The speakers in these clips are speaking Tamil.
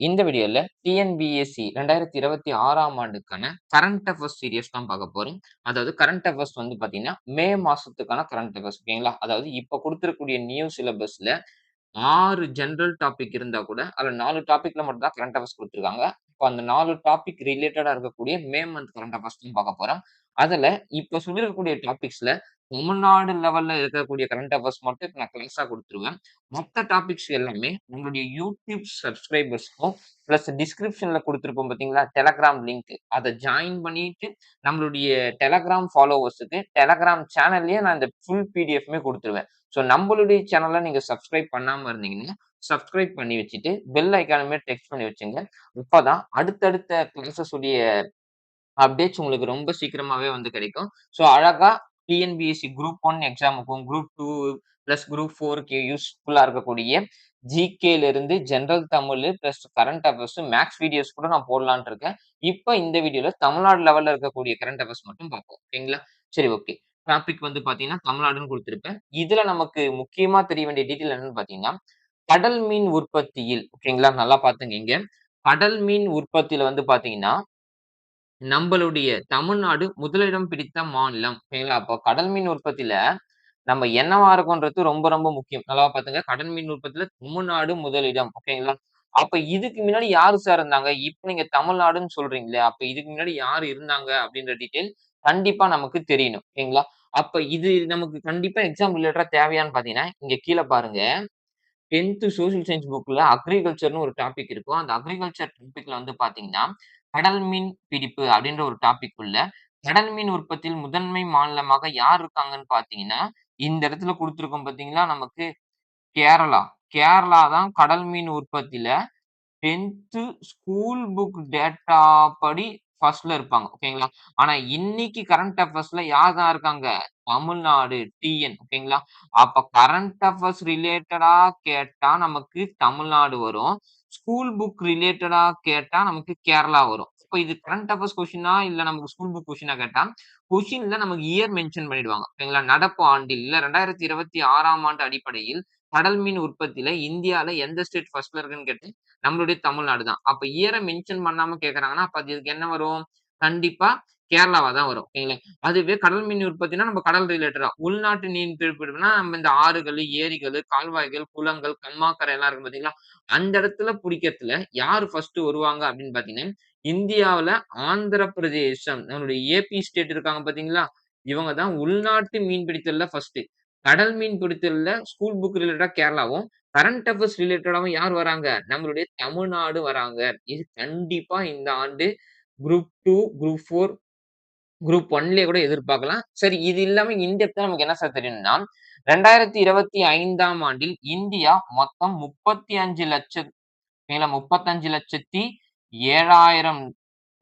இந்த வீடியோல டிஎன்பிஎஸ்சி 2026ஆம் ஆண்டுக்கான கரண்ட் அஃபேர்ஸ் சீரியஸ் தான் பார்க்க போறோம். அதாவது கரண்ட் அஃபேர்ஸ் வந்து பார்த்தீங்கன்னா, மே மாசத்துக்கான கரண்ட் அஃபேர்ஸ் ஓகேங்களா? அதாவது இப்ப குடுத்திருக்கக்கூடிய நியூ சிலபஸ்ல 6 ஜெனரல் டாபிக் இருந்தா கூட, அதுல 4 டாபிக்ல மட்டும் தான் கரண்ட் அஃபேர்ஸ் குடுத்துருக்காங்க. இப்ப அந்த 4 டாபிக் ரிலேட்டடா இருக்கக்கூடிய மே மந்த் கரண்ட் அஃபேர்ஸ் தான் பார்க்க போறோம். அதுல இப்ப சொல்லியிருக்கக்கூடிய டாபிக்ஸ்ல தமிழ்நாடு லெவல்ல இருக்கக்கூடிய கரண்ட் அஃபேர்ஸ் மட்டும் இப்ப நான் கிளாஸா குடுத்துருவேன். மத்த டாபிக்ஸ் எல்லாமே உங்களுடைய யூடியூப் சப்ஸ்கிரைபர்ஸ்க்கும் பிளஸ் டிஸ்கிரிப்ஷன்ல குடுத்திருப்போம் பார்த்தீங்களா? Telegram link. அத ஜாயின் பண்ணிட்டு நம்மளுடைய டெலகிராம் ஃபாலோவர்ஸ்க்கு டெலகிராம் சேனல்லயே நான் இந்த ஃபுல் பிடிஎஃப்மே குடுத்துருவேன். ஸோ நம்மளுடைய சேனல நீங்க சப்ஸ்கிரைப் பண்ணாம இருந்தீங்கன்னா, சப்ஸ்கிரைப் பண்ணி வச்சுட்டு, பெல் ஐகானுமே டெக்ஸ்ட் பண்ணி வச்சுங்க. அப்பதான் அடுத்தடுத்த கிளாஸஸ் உடைய அப்டேட்ஸ் உங்களுக்கு ரொம்ப சீக்கிரமாவே வந்து கிடைக்கும். ஸோ அழகா டிஎன்பிஎஸ்சி குரூப் 1 எக்ஸாமுக்கும், குரூப் 2 பிளஸ் குரூப் 4க்கு யூஸ்ஃபுல்லா இருக்கக்கூடிய ஜிகேல இருந்து general Tamil plus current affairs, maths videos கூட நான் போடலாம்னு இருக்கேன். இப்ப இந்த வீடியோல தமிழ்நாடு லெவல்ல இருக்கக்கூடிய கரண்ட் அஃபேர்ஸ் மட்டும் பார்ப்போம். ஓகேங்களா? சரி ஓகே. டாபிக் வந்து பார்த்தீங்கன்னா, தமிழ்நாடுன்னு குடுத்திருப்பேன். இதுல நமக்கு முக்கியமா தெரிய வேண்டிய டீட்டெயில் என்னன்னு பார்த்தீங்கன்னா, கடல் மீன் உற்பத்தியில் ஓகேங்களா? நல்லா பார்த்துங்க இங்க. கடல் மீன் உற்பத்தியில வந்து பார்த்தீங்கன்னா, நம்மளுடைய தமிழ்நாடு முதலிடம் பிடித்த மாநிலம். ஓகேங்களா? அப்போ கடல் மீன் உற்பத்தியில நம்ம என்னவா இருக்கோன்றது ரொம்ப ரொம்ப முக்கியம். நல்லா பாத்துங்க. கடல் மீன் உற்பத்தியில தமிழ்நாடு முதலிடம். ஓகேங்களா? அப்ப இதுக்கு முன்னாடி யாரு சார் இருந்தாங்க? இப்ப நீங்க தமிழ்நாடுன்னு சொல்றீங்களே, அப்ப இதுக்கு முன்னாடி யாரு இருந்தாங்க? அப்படின்ற டீட்டெயில் கண்டிப்பா நமக்கு தெரியணும். ஓகேங்களா? அப்ப இது நமக்கு கண்டிப்பா எக்ஸாம் ரிலேட்டடா தேவையான்னு பாத்தீங்கன்னா, இங்க கீழ பாருங்க. 10th சோசியல் சயின்ஸ் புக்ல அக்ரிகல்ச்சர்ன்னு ஒரு டாபிக் இருக்கும். அந்த அக்ரிகல்ச்சர் டாபிக்ல வந்து பாத்தீங்கன்னா, கடல் மீன் பிடிப்பு அப்படின்ற ஒரு டாபிக் உள்ள கடல் மீன் உற்பத்தியில் முதன்மை மாநிலமாக யார் இருக்காங்கன்னு பாத்தீங்கன்னா, இந்த இடத்துல குடுத்திருக்கோம் பாத்தீங்களா நமக்கு கேரளா. கேரளா தான் கடல் மீன் உற்பத்தியில 10th ஸ்கூல் புக் டேட்டா படி ஃபர்ஸ்ட்ல இருப்பாங்க. ஓகேங்களா? ஆனா இன்னைக்கு கரண்ட் அஃபேர்ஸ்ல யார் தான் இருக்காங்க? தமிழ்நாடு டிஎன் ஓகேங்களா? அப்ப கரண்ட் அஃபேர்ஸ் ரிலேட்டடா கேட்டா நமக்கு தமிழ்நாடு வரும். ஸ்கூல் புக் ரிலேட்டடா கேட்டா நமக்கு கேரளா வரும். இப்ப இது கரண்ட் அஃபேர்ஸ் கொஸ்டினா இல்ல நமக்கு ஸ்கூல் புக் கொஸ்டினா கேட்டா, கொஸ்டின்ல நமக்கு இயர் மென்ஷன் பண்ணிடுவாங்க. ஓகேங்களா? நடப்பு ஆண்டில் இல்ல 2026ஆம் ஆண்டு அடிப்படையில் கடல் மீன் உற்பத்தியில இந்தியால எந்த ஸ்டேட் ஃபர்ஸ்ட்ல இருக்குன்னு கேட்டு நம்மளுடைய தமிழ்நாடு தான். அப்ப இயர மென்ஷன் பண்ணாம கேட்கறாங்கன்னா, அப்ப அதுக்கு என்ன வரும்? கண்டிப்பா கேரளாவா தான் வரும். ஓகேங்களா? அதுவே கடல் மீன் உற்பத்தினா நம்ம கடல் ரிலேட்டடா. உள்நாட்டு மீன் பிடிப்புனா நம்ம இந்த ஆறுகள், ஏரிகள், கால்வாய்கள், குளங்கள், கம்மாக்கரை எல்லாம் இருக்கும் பார்த்தீங்களா? அந்த இடத்துல புடிக்கிறதுல யாரு ஃபர்ஸ்ட் வருவாங்க அப்படின்னு பார்த்தீங்கன்னா, இந்தியாவுல ஆந்திர பிரதேசம் நம்மளுடைய ஏபி ஸ்டேட் இருக்காங்க பார்த்தீங்களா? இவங்க தான் உள்நாட்டு மீன் பிடித்தல்ல ஃபர்ஸ்ட். கடல் மீன் பிடித்தல்ல ஸ்கூல் புக் ரிலேட்டடா கேரளாவும், கரண்ட் அஃபேர்ஸ் ரிலேட்டடாவும் யார் வராங்க? நம்மளுடைய தமிழ்நாடு வராங்க. இது கண்டிப்பா இந்த ஆண்டு குரூப் 2, குரூப் 4, குரூப் 1லயே கூட எதிர்பார்க்கலாம். சரி இது இல்லாம இன் டெப்த்தா நமக்கு என்ன சார் தெரியணும்னா, 2025ஆம் ஆண்டில் இந்தியா மொத்தம் 35,00,000 மேல 35,07,000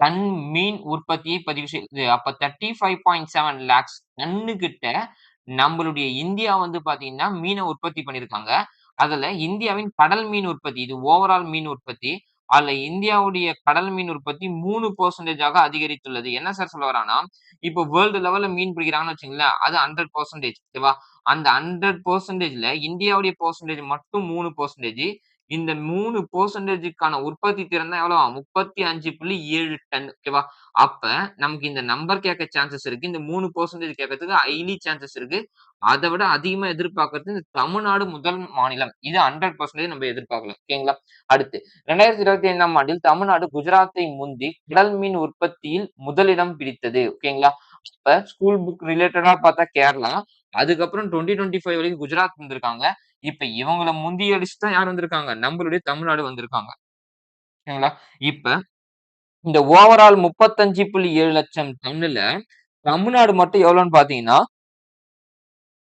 டன் மீன் உற்பத்தியை பதிவு செய்தது. அப்ப 35.7 லேக்ஸ் டன்னு கிட்ட நம்மளுடைய இந்தியா வந்து பாத்தீங்கன்னா, மீன உற்பத்தி பண்ணியிருக்காங்க. அதுல இந்தியாவின் கடல் மீன் உற்பத்தி, இது ஓவரால் மீன் உற்பத்தி. அதுல இந்தியாவுடைய கடல் மீன் உற்பத்தி 3% அதிகரித்துள்ளது. என்ன சார் சொல்ல வரான்னா, இப்போ வேர்ல்டு லெவல்ல மீன் பிடிக்கிறாங்கன்னு வச்சுக்கங்களேன், அது 100% ஓகேவா? அந்த 100%ல இந்தியாவுடைய பெர்சன்டேஜ் மட்டும் 3%. இந்த 3%க்கான உற்பத்தி திறன் தான் எவ்வளோ? 35.7 டன் ஓகேவா? அப்ப நமக்கு இந்த நம்பர் கேட்க சான்சஸ் இருக்கு. இந்த 3% கேட்கறதுக்கு ஹைலி சான்சஸ் இருக்கு. அத விட அதிகமா எதிர்பார்க்கிறது இந்த தமிழ்நாடு முதல் மாநிலம். இது 100% நம்ம எதிர்பார்க்கலாம். ஓகேங்களா? அடுத்து 2025ஆம் ஆண்டில் தமிழ்நாடு குஜராத்தை முந்தி கடல் மீன் உற்பத்தியில் முதலிடம் பிடித்தது. ஓகேங்களா? இப்ப ஸ்கூல் புக் ரிலேட்டடா பார்த்தா கேரளா. அதுக்கப்புறம் 2025 வரைக்கும் குஜராத் வந்திருக்காங்க. இப்ப இவங்கள முந்தியடிச்சு தான் யார் வந்திருக்காங்க? நம்மளுடைய தமிழ்நாடு வந்திருக்காங்க. ஓகேங்களா? இப்ப இந்த ஓவரால் 35.7 லட்சம் டன்னுல தமிழ்நாடு மட்டும் எவ்வளோன்னு பார்த்தீங்கன்னா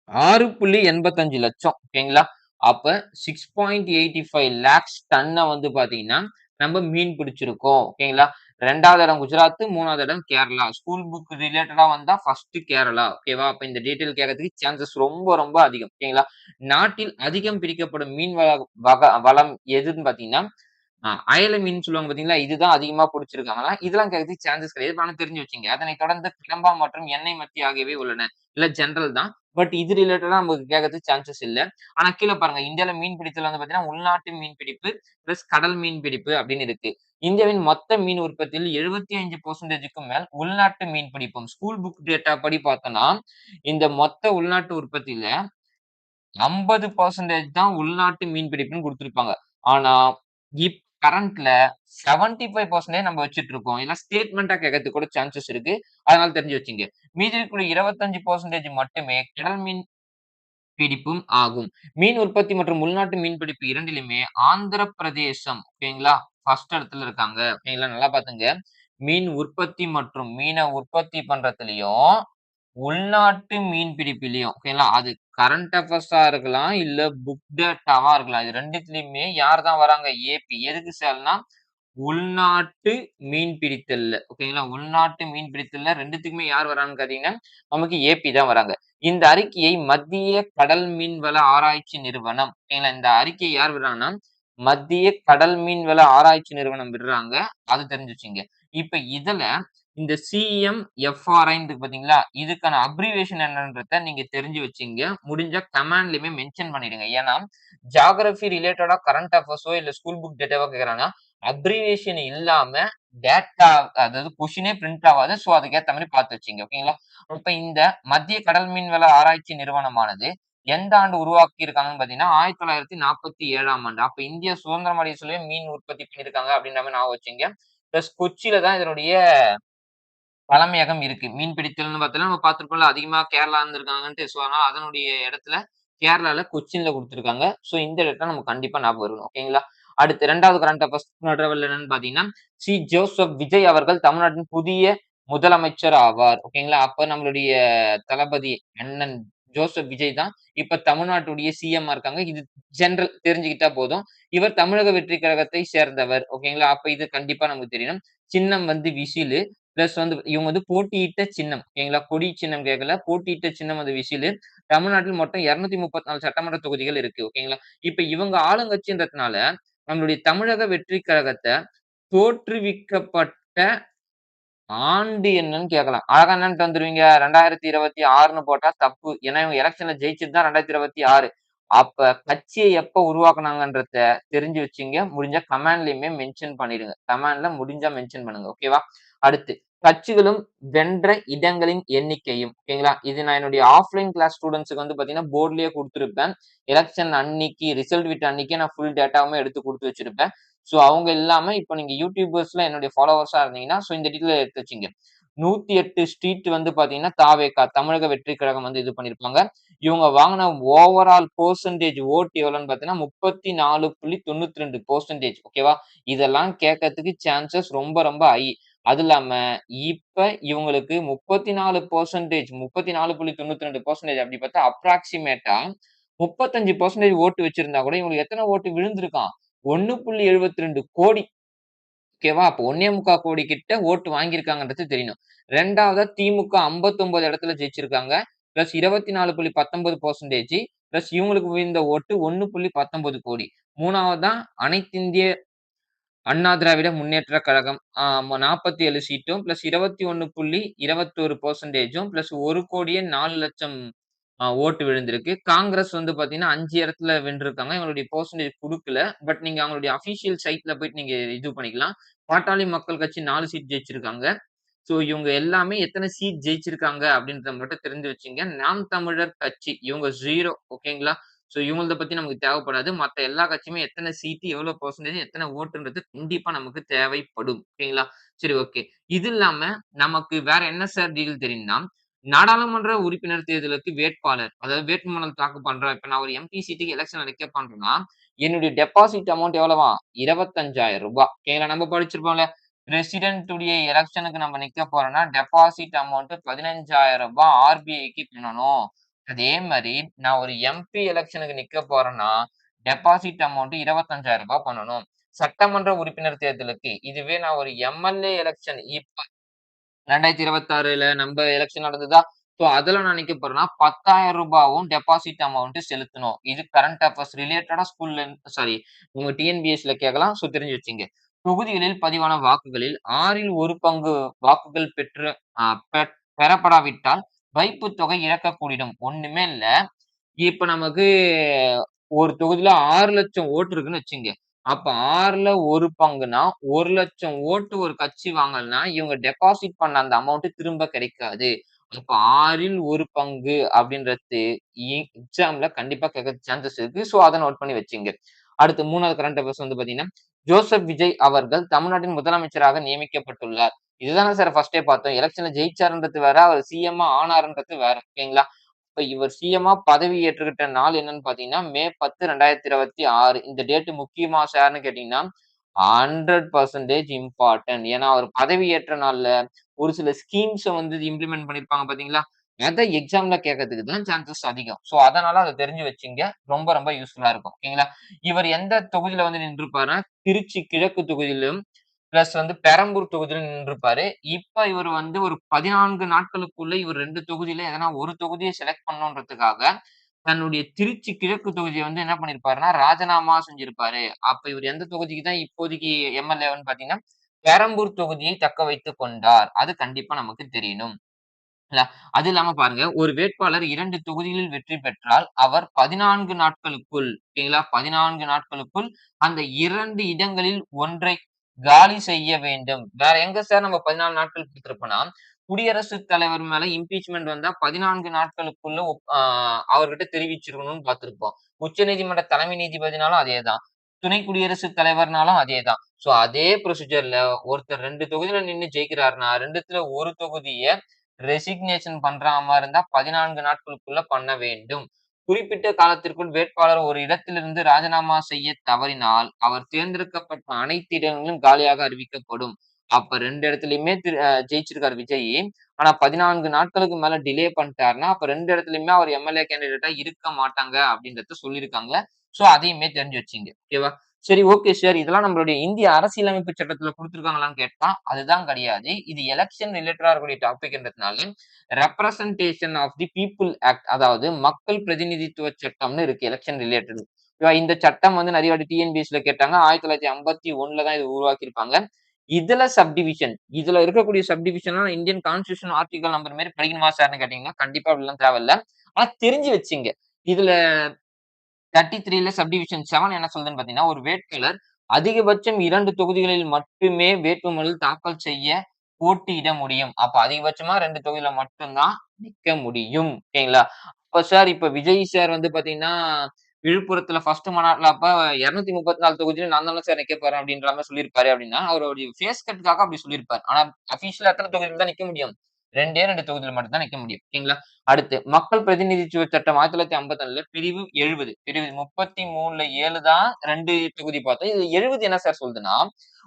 6.85 லட்சம் ஓகேங்களா? அப்ப 6.85 லேக்ஸ் டன்ன வந்து பாத்தீங்கன்னா, நம்ம மீன் பிடிச்சிருக்கோம். ஓகேங்களா? 2வது இடம் குஜராத், 3வது இடம் கேரளா. ஸ்கூல் புக் ரிலேட்டடா வந்தா ஃபர்ஸ்ட் கேரளா. ஓகேவா? அப்ப இந்த டீட்டெயில் கேட்கறதுக்கு சான்சஸ் ரொம்ப ரொம்ப அதிகம். ஓகேங்களா? நாட்டில் அதிகம் பிடிக்கப்படும் மீன் வளம் எதுன்னு பாத்தீங்கன்னா, அயல மீன் சொல்லுவாங்க பார்த்தீங்களா? இதுதான் அதிகமா புடிச்சிருக்காங்களா? இதெல்லாம் கேட்கறதுக்கு சான்சஸ் கிடையாது. ஆனா தெரிஞ்சு வச்சுக்கங்க. அதனைத் தொடர்ந்து கடம்பா மற்றும் எண்ணெய் மத்தி ஆகியவை உள்ளன. இல்ல ஜெனரல் தான். பட் இது ரிலேட்டடா நமக்கு கேட்கறதுக்கு சான்சஸ் இல்ல. ஆனா கீழ பாருங்க. இந்தியால மீன் பிடித்தல் வந்து பார்த்தீங்கன்னா, உள்நாட்டு மீன் பிடிப்பு பிளஸ் கடல் மீன் பிடிப்பு அப்படின்னு இருக்கு. இந்தியாவின் மொத்த மீன் உற்பத்தியில் 75% மேல் உள்நாட்டு மீன் பிடிப்பும். ஸ்கூல் புக் டேட்டா படி பார்த்தோம்னா, இந்த மொத்த உள்நாட்டு உற்பத்தியில 50% தான் உள்நாட்டு மீன் பிடிப்புன்னு குடுத்திருப்பாங்க. ஆனா, கரண்ட்ல 75% நம்ம வச்சுட்டு இருக்கோம். இல்ல ஸ்டேட்மென்ட்டா கேட்கறதுக்கு கூட சான்சஸ் இருக்கு. அதனால தெரிஞ்சு வச்சுங்க. மீதி இருக்கக்கூடிய 25% மட்டுமே கடல் மீன் பிடிப்பும் ஆகும். மீன் உற்பத்தி மற்றும் உள்நாட்டு மீன் பிடிப்பு 2லுமே ஆந்திர பிரதேசம் ஓகேங்களா, ஃபர்ஸ்ட் இடத்துல இருக்காங்க. ஓகேங்களா, நல்லா பாத்துங்க. மீன் உற்பத்தி மற்றும் மீன உற்பத்தி பண்றதுலயும் உள்நாட்டு மீன் பிடிப்பிலயும் ஓகேங்களா, அது கரண்ட் அஃபேர்ஸா இருக்கலாம், இல்ல புக் டேட்டாவா இருக்கலாம். இது 2த்துலயுமே யார் தான் வராங்க? ஏபி. எதுக்கு சார்னா, உள்நாட்டு மீன் பிடித்தல்ல. ஓகேங்களா, உள்நாட்டு மீன் பிடித்தல்ல 2த்துக்குமே யார் வராங்கன்னு பார்த்தீங்கன்னா, நமக்கு ஏபி தான் வராங்க. இந்த அறிக்கையை மத்திய கடல் மீன்வள ஆராய்ச்சி நிறுவனம் ஓகேங்களா, இந்த அறிக்கையை யார் விடுறாங்கன்னா, மத்திய கடல் மீன்வள ஆராய்ச்சி நிறுவனம் விடுறாங்க. அது தெரிஞ்சு வச்சுங்க. இப்ப இதுல இந்த சிஎம்எஃப்ஆர்ஐன்னு இருக்கு பார்த்தீங்களா? இதுக்கான அப்ரிவியேஷன் என்னன்றத நீங்க தெரிஞ்சு வச்சுங்க. முடிஞ்சா கமாண்ட்லயுமே மென்ஷன் பண்ணிடுங்க. ஏன்னா, ஜியோகிராபி ரிலேட்டடா கரண்ட் அஃபேர்ஸோ இல்ல ஸ்கூல் புக் டேட்டாவோ கேட்கறாங்கன்னா, அப்ரிவியேஷன் இல்லாம டேட்டா அதாவது கொஸ்டினே பிரிண்ட் ஆவாது. சோ அதுக்கேத்த மாரி பார்த்து வச்சுங்க. ஓகேங்களா? இப்ப இந்த மத்திய கடல் மீன்வள ஆராய்ச்சி நிறுவனமானது எந்த ஆண்டு உருவாக்கி இருக்காங்கன்னு பார்த்தீங்கன்னா, 1947ஆம் ஆண்டு. அப்ப இந்தியா சுதந்திரம் அடைய சொல்லவே மீன் உற்பத்தி பண்ணியிருக்காங்க அப்படின்ற மாரி ஞாபகம் வச்சுங்க. பிளஸ் கொச்சியில தான் இதனுடைய தலைமையகம் இருக்கு. மீன் பிடித்தல்னு பார்த்தோம்னா, நம்ம பார்த்திருப்போம்ல அதிகமா கேரளா இருந்திருக்காங்கன்ட்டு. சோ அதனால அதனுடைய இடத்துல கேரளால கொச்சின்ல குடுத்திருக்காங்க. சோ இந்த இடத்த நம்ம கண்டிப்பா ஞாபகம் இருக்கணும். ஓகேங்களா? அடுத்து 2வது கரண்ட் அஃபேர்ஸ் நடுவுல என்னன்னு பார்த்தீங்கன்னா, ஜோசப் விஜய் அவர்கள் தமிழ்நாட்டின் புதிய முதலமைச்சர் ஆவார். ஓகேங்களா? அப்ப நம்மளுடைய தளபதி அண்ணன் ஜோசப் விஜய் தான் இப்ப தமிழ்நாட்டுடைய சிஎம்மா இருக்காங்க. இது ஜெனரல் தெரிஞ்சுக்கிட்டா போதும். இவர் தமிழக வெற்றி கழகத்தை சேர்ந்தவர். ஓகேங்களா? அப்ப இது கண்டிப்பா நமக்கு தெரியணும். சின்னம் வந்து விசிலு. பிளஸ் வந்து இவங்க வந்து போட்டியிட்ட சின்னம். ஓகேங்களா? கொடி சின்னம் கேட்கல. போட்டியிட்ட சின்னம் வந்து விசிலு. தமிழ்நாட்டில் மொத்தம் 234 சட்டமன்ற தொகுதிகள் இருக்கு. ஓகேங்களா? இப்ப இவங்க ஆளுங்கட்சின்றதுனால, நம்மளுடைய தமிழக வெற்றி கழகத்த தோற்றுவிக்கப்பட்ட ஆண்டு என்னன்னு கேட்கலாம். அழகா என்னன்னு தந்துருவீங்க? 2026ன்னு போட்டா தப்பு. ஏன்னா இவங்க எலக்ஷன்ல ஜெயிச்சது தான் 2026. அப்ப கட்சிய எப்ப உருவாக்குனாங்கன்றத தெரிஞ்சு வச்சுங்க. முடிஞ்சா கமாண்ட்லயுமே மென்ஷன் பண்ணிடுங்க. கமாண்ட்ல முடிஞ்சா மென்ஷன் பண்ணுங்க. ஓகேவா? அடுத்து கட்சிகளும் வென்ற இடங்களின் எண்ணிக்கையும். ஓகேங்களா? இது நான் என்னுடைய ஆஃப்லைன் கிளாஸ் ஸ்டூடண்ட்ஸ்க்கு வந்து பார்த்தீங்கன்னா, போர்ட்லயே குடுத்திருப்பேன். எலக்ஷன் அன்னைக்கு ரிசல்ட் விட்ட அன்னைக்கே நான் ஃபுல் டேட்டாவுமே எடுத்து குடுத்து வச்சிருப்பேன். சோ அவங்க இல்லாம இப்ப நீங்க யூடியூபர்ஸ்ல என்னுடைய ஃபாலோவர்ஸா இருந்தீங்கன்னா, சோ இந்த டீட்டெயில் எடுத்து வச்சுங்க. 108 ஸ்ட்ரீட் வந்து பாத்தீங்கன்னா, தாவேகா தமிழக வெற்றி கழகம் வந்து இது பண்ணியிருப்பாங்க. இவங்க வாங்குன ஓவரால் பெர்சன்டேஜ் வோட் எவ்வளவுன்னு பார்த்தீங்கன்னா, 34.92% ஓகேவா? இதெல்லாம் கேட்கறதுக்கு சான்சஸ் ரொம்ப ரொம்ப ஹை. அது இல்லாம இப்ப இவங்களுக்கு 34% 34.92% அப்படி பார்த்தா அப்ராக்ஸிமேட்டா 35% ஓட்டு வச்சிருந்தா கூட இவங்களுக்கு எத்தன ஓட்டு விழுந்திருக்காம்? 1.72 கோடி. ஓகேவா? அப்போ 1.25 கோடி கிட்ட ஓட்டு வாங்கியிருக்காங்கன்றது தெரியணும். 2வதா திமுக 59 இடத்துல ஜெயிச்சிருக்காங்க. பிளஸ் 24.19% பிளஸ் இவங்களுக்கு விழுந்த ஓட்டு 1.19 கோடி. 3வதா அனைத்திந்திய அண்ணா திராவிட முன்னேற்ற கழகம் 47 சீட்டும் பிளஸ் 21.21% பிளஸ் 1,04,00,000 ஓட்டு விழுந்திருக்கு. காங்கிரஸ் வந்து பார்த்தீங்கன்னா 5 இடத்துல வென்றிருக்காங்க. இவங்களுடைய பெர்சன்டேஜ் குடுக்கல. பட் நீங்க அவங்களுடைய அபிஷியல் சைட்ல போயிட்டு நீங்க இது பண்ணிக்கலாம். பாட்டாளி மக்கள் கட்சி 4 சீட் ஜெயிச்சிருக்காங்க. சோ இவங்க எல்லாமே எத்தன சீட் ஜெயிச்சிருக்காங்க அப்படின்றத மட்டும் தெரிஞ்சு வச்சுங்க. நாம் தமிழர் கட்சி இவங்க 0 ஓகேங்களா? சோ இவங்களத பத்தி நமக்கு தேவைப்படாது. மத்த எல்லா கட்சியுமே எத்தன சீட், எவ்வளவு பெர்சன்டேஜ், எத்தன ஓட்டுன்றது கண்டிப்பா நமக்கு தேவைப்படும். ஓகேங்களா? சரி ஓகே. இது இல்லாம நமக்கு வேற என்ன சார் டீடெயில் தெரியும்னா, நாடாளுமன்ற உறுப்பினர் தேர்தலுக்கு வேட்பாளர், அதாவது வேட்புமனு தாக்கல் பண்றோம். இப்ப நான் ஒரு எம்பி சீட்டுக்கு எலக்ஷன்ல நிக்க பண்றேன்னா, என்னுடைய டெபாசிட் அமௌண்ட் எவ்வளவாம்? ரூ. 25,000 ஓகேங்களா? நம்ம படிச்சிருப்போம்ல. பிரசிடென்ட் உடைய எலக்ஷனுக்கு நம்ம நிக்க போறோம்னா, டெபாசிட் அமௌண்ட் ரூ. 15,000 ஆர்பிஐக்கு பண்ணணும். அதே மாரி நான் ஒரு எம்பி எலக்ஷனுக்கு நிக்க போறேன்னா, டெபாசிட் அமௌண்ட் ரூ. 25,000 பண்ணணும். சட்டமன்ற உறுப்பினர் தேர்தலுக்கு, இதுவே நான் ஒரு எம்எல்ஏ எலக்ஷன் இப்ப 2026ல நம்ப எலக்ஷன் நடந்ததா? சோ அதுல நான் நிக்க போறேன்னா ரூ. 10,000வும் டெபாசிட் அமௌண்ட் செலுத்தணும். இது கரண்ட் அஃபேர்ஸ் ரிலேட்டடா ஸ்கூல்ல சாரி உங்க டிஎன்பிஎஸ்சில கேட்கலாம். சோ தெரிஞ்சு வச்சுங்க. தொகுதிகளில் பதிவான வாக்குகளில் 6ல் 1 பங்கு வாக்குகள் பெற்று அ பெ பெறப்படாவிட்டால் வைப்புத் தொகை இழக்கக் கூடிடும். ஒண்ணுமே இல்ல. இப்ப நமக்கு ஒரு தொகுதியில 6,00,000 ஓட்டு இருக்குன்னு வச்சுங்க. அப்ப 6ல 1 பங்குனா 1,00,000 ஓட்டு ஒரு கட்சி வாங்கலன்னா, இவங்க டெபாசிட் பண்ண அந்த அமௌண்ட் திரும்ப கிடைக்காது. அப்ப 6ல் 1 பங்கு அப்படின்றது எக்ஸாம்ல கண்டிப்பா கேட்க சான்சஸ் இருக்கு. சோ அத நோட் பண்ணி வச்சுங்க. அடுத்து 3வது கரண்ட் அஃபேர்ஸ் வந்து பார்த்தீங்கன்னா, ஜோசப் விஜய் அவர்கள் தமிழ்நாட்டின் முதலமைச்சராக நியமிக்கப்பட்டுள்ளார். இதுதானே சார் ஃபர்ஸ்ட்டே பார்த்தோம். எலக்ஷன்ல ஜெயிச்சாருன்றது வேற, அவர் சிஎம்மா ஆனாருன்றது வேற. ஓகேங்களா? இப்ப இவர் சிஎம்மா பதவி ஏற்றுக்கிட்ட நாள் என்னன்னு பார்த்தீங்கன்னா, மே 10, 2026. இந்த டேட் முக்கியமா சார்ன்னு கேட்டீங்கன்னா, 100% இம்பார்ட்டன்ட். ஏன்னா, அவர் பதவி ஏற்ற நாள்ல ஒரு சில ஸ்கீம்ஸ வந்து இம்ப்ளிமெண்ட் பண்ணியிருப்பாங்க பார்த்தீங்களா? அத எக்ஸாம்ல கேட்கறதுக்கு தான் சான்சஸ் அதிகம். சோ, அதனால அத தெரிஞ்சு வச்சுங்க. ரொம்ப ரொம்ப யூஸ்ஃபுல்லா இருக்கும். ஓகேங்களா? இவர் எந்த தொகுதியில வந்து நின்றுப்பாருன்னா, திருச்சி கிழக்கு தொகுதியிலும், பிளஸ் வந்து பெரம்பூர் தொகுதியில நின்றுப்பாரு. இப்ப இவரு வந்து ஒரு 14 நாட்களுக்குள்ள இவர் 2 தொகுதியில எதனா ஒரு தொகுதிய செலக்ட் பண்ணணுன்றதுக்காக, தன்னுடைய திருச்சி கிழக்கு தொகுதிய வந்து என்ன பண்ணியிருப்பாருன்னா, ராஜினாமா செஞ்சிருப்பாரு. அப்ப இவரு எந்த தொகுதிக்கு தான் இப்போதைக்கு எம்.எல்.ஏ.வன்னு பார்த்தீங்கன்னா, பெரம்பூர் தொகுதியை தக்க வைத்துக் கொண்டார். அது கண்டிப்பா நமக்கு தெரியணும். இல்ல. அது இல்லாம பாருங்க, ஒரு வேட்பாளர் 2 தொகுதிகளில் வெற்றி பெற்றால், அவர் 14 நாட்களுக்குள் ஓகேங்களா? 14 நாட்களுக்குள் அந்த 2 இடங்களில் ஒன்றை காலி செய்ய வேண்டும். வேற எங்க சார் நம்ம 14 நாட்கள் குடுத்திருப்போம்னா, குடியரசுத் தலைவர் மேல இம்பீச்மென்ட் வந்தா 14 நாட்களுக்குள்ள அவர்கிட்ட தெரிவிச்சிருக்கணும்னு பார்த்திருப்போம். உச்சநீதிமன்ற தலைமை நீதிபதினாலும் அதேதான். துணை குடியரசுத் தலைவர்னாலும் அதேதான். சோ அதே ப்ரொசீஜர்ல ஒருத்தர் 2 தொகுதியில நின்னு ஜெயிக்கிறாருன்னா, 2த்துல 1 தொகுதிய ரெசிக்னேஷன் பண்றா மாரி இருந்தா 14 நாட்களுக்குள்ள பண்ண வேண்டும். குறிப்பிட்ட காலத்திற்குள் வேட்பாளர் ஒரு இடத்திலிருந்து ராஜினாமா செய்ய தவறினால், அவர் தேர்ந்தெடுக்கப்பட்ட அனைத்து இடங்களும் காலியாக அறிவிக்கப்படும். அப்ப 2 இடத்துலயுமே திரு ஜெயிச்சிருக்காரு விஜய். ஆனா 14 நாட்களுக்கு மேல டிலே பண்ணிட்டாருன்னா, அப்ப 2 இடத்துலயுமே அவர் எம்.எல்.ஏ. கேண்டிடேட்டா இருக்க மாட்டாங்க அப்படின்றத சொல்லியிருக்காங்க. சோ அதையுமே தெரிஞ்சு வச்சுங்க. ஓகேவா? சரி ஓகே சார். இதெல்லாம் நம்மளுடைய இந்திய அரசியலமைப்பு சட்டத்துல குடுத்துருக்காங்களான்னு கேட்டா, அதுதான் கிடையாது. இது எலக்ஷன் ரிலேட்டடா இருக்கக்கூடிய டாபிக்ன்றதுனால, representation of the people act அதாவது மக்கள் பிரதிநிதித்துவ சட்டம்னு இருக்கு எலக்ஷன் ரிலேட்டட். இந்த சட்டம் வந்து நெறைய வாட்டி டிஎன்பிஎஸ்சில கேட்டாங்க. 1951ல தான் இத உருவாக்கியிருப்பாங்க. இதுல சப்டிவிஷன் இதுல இருக்கக்கூடிய சப்டிவிஷன்லாம் இந்தியன் கான்ஸ்டிடியூஷன் ஆர்டிகல் நம்பர் மாரி படிக்கணுமா சார்ன்னு கேட்டீங்கன்னா, கண்டிப்பா அப்படிலாம் தேவையில்ல. ஆனா தெரிஞ்சு வச்சுங்க. இதுல 33ல சப்டிவிஷன் 7 என்ன சொல்லுதுன்னு பார்த்தீங்கன்னா, ஒரு வேட்பாளர் அதிகபட்சம் 2 தொகுதிகளில் மட்டுமே வேட்புமனு தாக்கல் செய்ய போட்டியிட முடியும். அப்ப அதிகபட்சமா 2 தொகுதியில மட்டும் தான் நிக்க முடியும். ஓகேங்களா? அப்ப சார் இப்ப விஜய் சார் வந்து பார்த்தீங்கன்னா, விழுப்புரத்துல ஃபர்ஸ்ட் மாநாட்ல அப்ப 234 தொகுதியில நான் தானே சார் நிக்க போறேன் அப்படின்ற மாரி சொல்லியிருப்பாரு அப்படின்னா, அவருடைய ஃபேஸ் கட்க்காக அப்படி சொல்லியிருப்பார். ஆனா அபிஷியலா எத்தன தொகுதியில தான் நிக்க முடியும்? 2 தொகுதியில மட்டும் தான் நிக்க முடியும். ஓகேங்களா? அடுத்து மக்கள் பிரதிநிதித்துவ சட்டம் 1951ல பிரிவு 70. பிரிவு 33ல 7 தான் 2 தொகுதி பார்த்தோம். இது 70 என்ன சார் சொல்லுதுன்னா,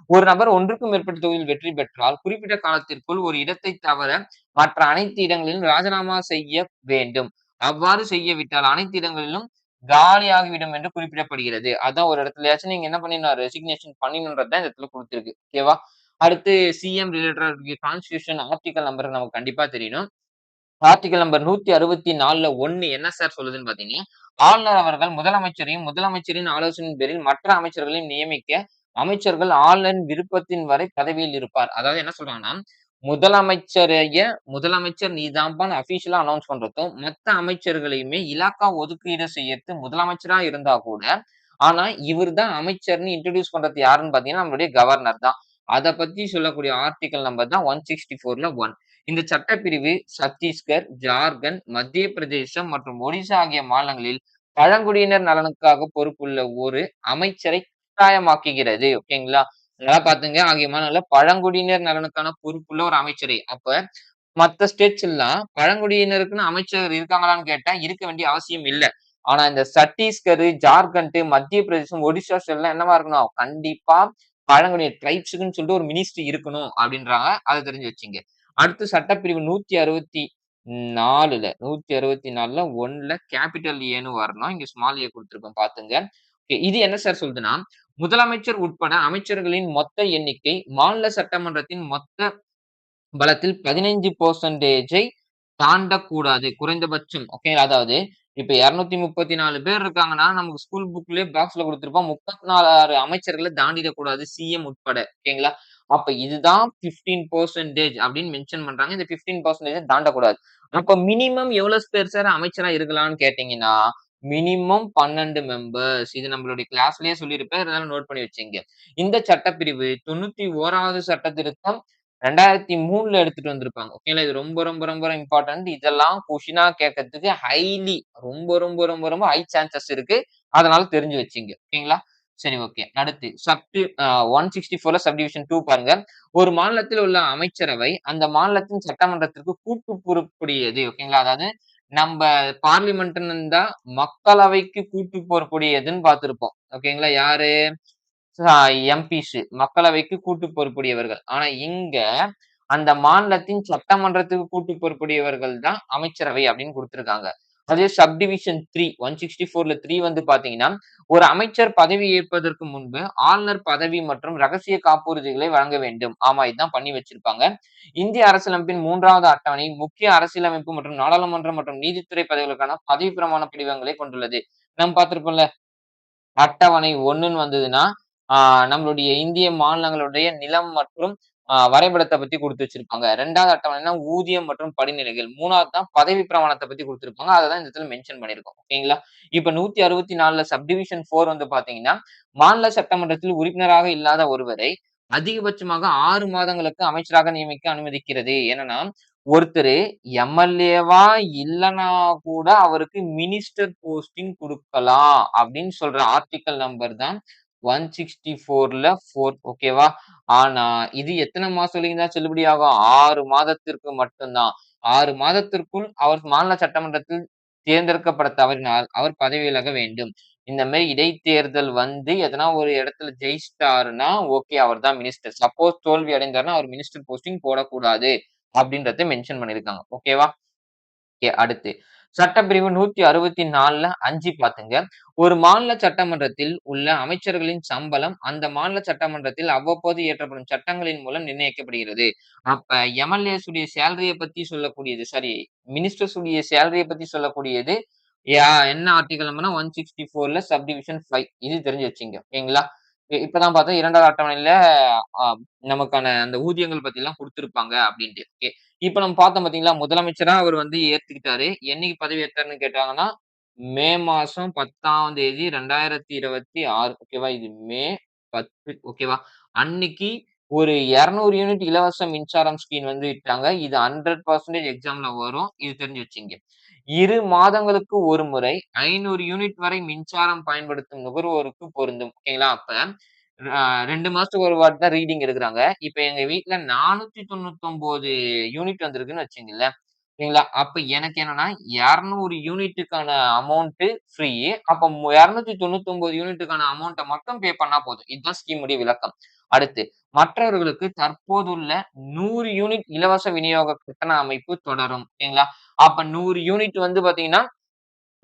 ஒரு நபர் ஒன்றுக்கும் மேற்பட்ட தொகுதியில் வெற்றி பெற்றால், குறிப்பிட்ட காலத்திற்குள் ஒரு இடத்தை தவிர மற்ற அனைத்து இடங்களிலும் ராஜினாமா செய்ய வேண்டும். அவ்வாறு செய்யவிட்டால் அனைத்து இடங்களிலும் காலியாகிவிடும் என்று குறிப்பிடப்படுகிறது. அதான் ஒரு இடத்துலயாச்சும் நீங்க என்ன பண்ணிடணும் ரெசிக்னேஷன் பண்ணிடணும்ன்றது தான் இந்த இடத்துல குடுத்திருக்கு. ஓகேவா? அடுத்து சிஎம் ரிலேட்டடா கான்ஸ்டிடியூஷன் ஆர்டிகல் நம்பர் நமக்கு கண்டிப்பா தெரியணும். ஆர்டிகிள் நம்பர் 164ல 1 என்ன சார் சொல்லுதுன்னு பார்த்தீங்கன்னா, ஆளுநர் அவர்கள் முதலமைச்சரையும், முதலமைச்சரின் ஆலோசனையின் பேரில் மற்ற அமைச்சர்களையும் நியமிக்க அமைச்சர்கள் ஆளுநரின் விருப்பத்தின் வரை பதவியில் இருப்பார். அதாவது என்ன சொல்றாங்கன்னா, முதலமைச்சரைய முதலமைச்சர் நீதான்ப்பான்னு அபிஷியலா அனவுன்ஸ் பண்றதும், மத்த அமைச்சர்களையுமே இலாக்கா ஒதுக்கீடு செய்யறது முதலமைச்சரா இருந்தா கூட, ஆனா இவர் தான் அமைச்சர்ன்னு இன்ட்ரோடியூஸ் பண்றது யாருன்னு பார்த்தீங்கன்னா, நம்மளுடைய கவர்னர் தான். அத பத்தி சொல்லக்கூடிய ஆர்டிகிள் நம்பர் தான் 164ல 1. இந்த சட்டப்பிரிவு சத்தீஸ்கர், ஜார்க்கண்ட், மத்திய பிரதேசம் மற்றும் ஒடிசா ஆகிய மாநிலங்களில் பழங்குடியினர் நலனுக்காக பொறுப்புள்ள ஒரு அமைச்சரை கட்டாயமாக்குகிறது. ஓகேங்களா? நல்லா பாத்துங்க. ஆகிய மாநிலங்கள்ல பழங்குடியினர் நலனுக்கான பொறுப்புள்ள ஒரு அமைச்சரை. அப்ப மத்த ஸ்டேட்ஸ் எல்லாம் பழங்குடியினருக்குன்னு அமைச்சர் இருக்காங்களான்னு கேட்டா, இருக்க வேண்டிய அவசியம் இல்ல. ஆனா இந்த சத்தீஸ்கர், ஜார்க்கண்ட், மத்திய பிரதேசம், ஒடிசா எல்லாம் என்னவா இருக்கணும்? கண்டிப்பா பழங்குடியினர் ட்ரைப்ஸ்க்குன்னு சொல்லிட்டு ஒரு மினிஸ்ட்ரி இருக்கணும் அப்டின்றாங்க. அத தெரிஞ்சு வச்சுங்க. அடுத்து சட்டப்பிரிவு 164ல 1ல கேப்பிட்டல் ஏன்னு வரணும். இங்க ஸ்மால் ஏ குடுத்திருக்கோம் பாத்துங்க. இது என்ன சார் சொல்லுதுன்னா, முதலமைச்சர் உட்பட அமைச்சர்களின் மொத்த எண்ணிக்கை மாநில சட்டமன்றத்தின் மொத்த பலத்தில் 15% தாண்டக்கூடாது. குறைந்தபட்சம் ஓகேங்களா. அதாவது இப்ப 234 பேர் இருக்காங்கன்னா, நமக்கு ஸ்கூல் புக்லயே பாக்ஸ்ல குடுத்திருப்பான். 34 அமைச்சர்கள தாண்டிறக்கூடாது. சிஎம் உட்பட. ஓகேங்களா. அப்ப இதுதான் 15% அப்படின்னு மென்ஷன் பண்றாங்க. இந்த 15% தாண்டக்கூடாது. அப்ப மினிமம் எவ்வளவு பேர் சார் அமைச்சரா இருக்கலாம்னு கேட்டீங்கன்னா, மினிமம் 12 மெம்பர்ஸ். இது நம்மளுடைய கிளாஸ்லயே சொல்லியிருப்பேன். இருந்தாலும் நோட் பண்ணி வச்சுங்க. இந்த சட்டப்பிரிவு 91வது சட்ட திருத்தம் 2003ல எடுத்துட்டு வந்திருப்பாங்க. ஓகேங்களா. இது ரொம்ப ரொம்ப ரொம்ப இம்பார்ட்டன்ட். இதெல்லாம் கொஸ்டினா கேட்கறதுக்கு ரொம்ப ஹை சான்சஸ் இருக்கு. அதனால தெரிஞ்சு வச்சுங்க. ஓகேங்களா. சரி ஓகே. அடுத்து 164ல சப்டிவிஷன் 2 பாருங்க. ஒரு மாநிலத்தில் உள்ள அமைச்சரவை அந்த மாநிலத்தின் சட்டமன்றத்திற்கு கூட்டு பொறுப்புடையது. ஓகேங்களா. அதாவது நம்ப பார்லிமெண்ட்ன்னு இருந்தா மக்களவைக்கு கூட்டு பொறுப்புடையதுன்னு பார்த்திருப்போம். ஓகேங்களா. யாரு? அ எம்பிஸ் மக்களவைக்கு கூட்டு பொறுப்புடையவர்கள். ஆனா இங்க அந்த மாநிலத்தின் சட்டமன்றத்துக்கு கூட்டு பொறுப்புடையவர்கள் தான் அமைச்சரவை அப்படின்னு குடுத்திருக்காங்க. அதே சப்டிவிஷன் 3 164ல 3 வந்து பாத்தீங்கன்னா, ஒரு அமைச்சர் பதவி ஏற்பதற்கு முன்பு ஆளுநர் பதவி மற்றும் ரகசிய காப்புறுதிகளை வழங்க வேண்டும். ஆமா, இதுதான் பண்ணி வச்சிருப்பாங்க. இந்திய அரசியலமைப்பின் 3வது அட்டவணை முக்கிய அரசியலமைப்பு மற்றும் நாடாளுமன்றம் மற்றும் நீதித்துறை பதவிகளுக்கான பதவி பிரமாண படிவங்களை கொண்டுள்ளது. நம்ம பார்த்திருப்போம்ல. அட்டவணை 1ன்னு வந்ததுன்னா, ஆ நம்மளுடைய இந்திய மாநிலங்களுடைய நிலம் மற்றும் வரைபடத்த பத்தி குடுத்து வச்சிருப்பாங்க. 2வது அட்டவணைனா ஊதியம் மற்றும் படிநிலைகள். 3வது தான் பதவி பிரமாணத்த பத்தி குடுத்திருப்பாங்க. அததான் இந்த இடத்துல மென்ஷன் பண்ணியிருக்கோம். ஓகேங்களா? இப்ப 164ல சப்டிவிஷன் 4 வந்து பாத்தீங்கன்னா, மாநில சட்டமன்றத்தில் உறுப்பினராக இல்லாத ஒருவரை அதிகபட்சமாக 6 மாதங்களுக்கு அமைச்சராக நியமிக்க அனுமதிக்கிறது. என்னன்னா, ஒருத்தரு எம்.எல்.ஏவா இல்லன்னா கூட அவருக்கு மினிஸ்டர் போஸ்டிங் குடுக்கலாம் அப்படின்னு சொல்ற ஆர்டிக்கிள் நம்பர் தான் 164ல 4 ஓகேவா? ஆனா இது எத்தன மாசம் வரைக்கும் தான் செல்லுபடியாகும்? 6 மாதத்திற்கு மட்டும் தான். 6 மாதத்திற்குள் அவர் மாநில சட்டமன்றத்தில் தேர்ந்தெடுக்கப்பட தவறினால் அவர் பதவி விலக வேண்டும். இந்த மாரி இடைத்தேர்தல் வந்து எதனா ஒரு இடத்துல ஜெயிச்சிட்டாருன்னா, ஓகே அவர் தான் மினிஸ்டர். சப்போஸ் தோல்வி அடைந்தார்ன்னா அவர் மினிஸ்டர் போஸ்டிங் போடக்கூடாது. அப்படின்றத மென்ஷன் பண்ணியிருக்காங்க. ஓகேவா? ஓகே. அடுத்து சட்டப்பிரிவு 164ல 5 பாத்துங்க. ஒரு மாநில சட்டமன்றத்தில் உள்ள அமைச்சர்களின் சம்பளம் அந்த மாநில சட்டமன்றத்தில் அவ்வப்போது இயற்றப்படும் சட்டங்களின் மூலம் நிர்ணயிக்கப்படுகிறது. அப்ப எம்.எல்.ஏஸ் உடைய சேலரிய பத்தி சொல்லக்கூடியது சாரி மினிஸ்டர்ஸ் உடைய சேலரிய பத்தி சொல்லக்கூடியது என்ன ஆர்டிகிள் நம்பர்னா 164ல சப்டிவிஷன் 5 இது தெரிஞ்சு வச்சுங்க. ஓகேங்களா? இப்பதான் பார்த்தோம் 2வது அட்டவணையில அ நமக்கான அந்த ஊதியங்கள் பத்திலாம் குடுத்திருப்பாங்க அப்டின்ட்டு. ஓகே. இப்ப நம்ம பார்த்தோம் பார்த்தீங்களா, முதலமைச்சரா அவர் வந்து ஏத்துக்கிட்டாரு. என்னைக்கு பதவி ஏத்தாருன்னு கேட்டாங்கன்னா, மே மாசம் 10ஆம் தேதி 2026 ஓகேவா? இது மே 10 ஓகேவா? அன்னைக்கு ஒரு 200 யூனிட் இலவச மின்சாரம் ஸ்கீம் வந்து விட்டாங்க. இது 100% எக்ஸாம்ல வரும். இது தெரிஞ்சு வச்சுங்க. 2 மாதங்களுக்கு ஒரு முறை 500 யூனிட் வரை மின்சாரம் பயன்படுத்தும் நுகர்வோருக்கு பொருந்தும். ஓகேங்களா? அப்ப 2 மாசத்துக்கு ஒரு வாட்டி தான் ரீடிங் எடுக்குறாங்க. இப்ப எங்க வீட்ல 499 யூனிட் வந்திருக்குன்னு வச்சுக்கங்களேன். சரிங்களா? அப்ப எனக்கு என்னன்னா 200 யூனிட்டுக்கான அமௌண்ட் ஃப்ரீ. அப்ப 299 யூனிட்டுக்கான அமௌண்ட்ட மட்டும் பே பண்ணா போதும். இதுதான் ஸ்கீம் உடைய விளக்கம். அடுத்து மற்றவர்களுக்கு தற்போதுள்ள 100 யூனிட் இலவச விநியோக கட்டண அமைப்பு தொடரும். ஓகேங்களா? அப்ப 100 யூனிட் வந்து பாத்தீங்கன்னா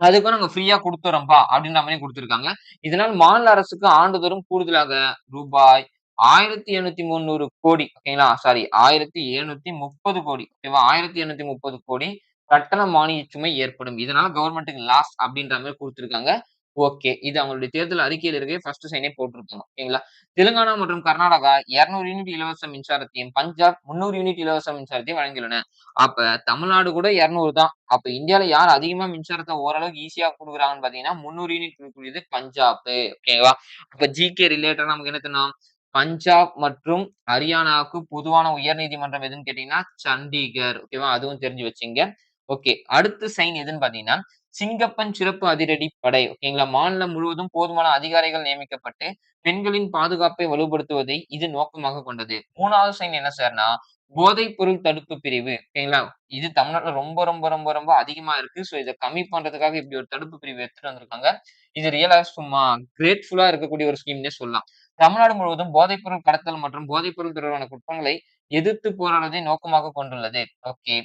அதுக்கும் நாங்க ஃப்ரீயா குடுத்துர்றோம்ப்பா! அப்டின்ற மாரி குடுத்துருக்காங்க. இதனால் மாநில அரசுக்கு ஆண்டுதோறும் கூடுதலாக ரூபாய் 1730 கோடி ஓகேங்களா? சாரி 1730 கோடி ஓகேவா? 1730 கோடி கட்டண மானியச் சுமை ஏற்படும். இதனால கவர்மெண்ட்க்கு லாஸ் அப்டின்ற மாரி குடுத்துருக்காங்க. ஓகே. இது அவங்களுடைய தேர்தல் அறிக்கையில இருக்கே ஃபர்ஸ்ட் சைனே போட்டிருப்பாங்க. ஓகேங்களா? தெலுங்கானா மற்றும் கர்நாடகா 200 யூனிட் இலவச மின்சாரத்தையும், பஞ்சாப் 300 யூனிட் இலவச மின்சாரத்தையும் வழங்கியுள்ளன. அப்ப தமிழ்நாடு கூட 200 தான். அப்ப இந்தியால யார் அதிகமா மின்சாரத்த ஓரளவுக்கு ஈஸியா குடுக்குறாங்கன்னு பார்த்தீங்கன்னா, 300 யூனிட் குடுக்கக்கூடியது பஞ்சாபு. ஓகேவா? அப்ப ஜிகே ரிலேட்டடா நமக்கு என்ன தெரியும்? பஞ்சாப் மற்றும் ஹரியானாவுக்கு பொதுவான உயர் நீதிமன்றம் எதுன்னு கேட்டீங்கன்னா, சண்டிகர். ஓகேவா? அதுவும் தெரிஞ்சு வச்சுங்க. ஓகே. அடுத்த சைன் எதுன்னு பார்த்தீங்கன்னா, சிங்கப்பன் சிறப்பு அதிரடி படை. ஓகேங்களா? மாநிலம் முழுவதும் போதுமான அதிகாரிகள் நியமிக்கப்பட்டு, பெண்களின் பாதுகாப்பை வலுப்படுத்துவதை இது நோக்கமாக கொண்டது. 3வது சைன் என்ன சார்னா, போதைப் பொருள் தடுப்பு பிரிவு. ஓகேங்களா? இது தமிழ்நாட்டுல ரொம்ப அதிகமா இருக்கு. சோ, இத கம்மி பண்றதுக்காக இப்படி ஒரு தடுப்பு பிரிவு எடுத்துட்டு வந்திருக்காங்க. இது ரியலா சும்மா கிரேட்ஃபுல்லா இருக்கக்கூடிய ஒரு ஸ்கீம்னே சொல்லலாம். தமிழ்நாடு முழுவதும் போதைப்பொருள் கடத்தல் மற்றும் போதைப்பொருள் தொடர்பான குற்றங்களை எதிர்த்து போராடுவதை நோக்கமாக கொண்டுள்ளது. ஓகே.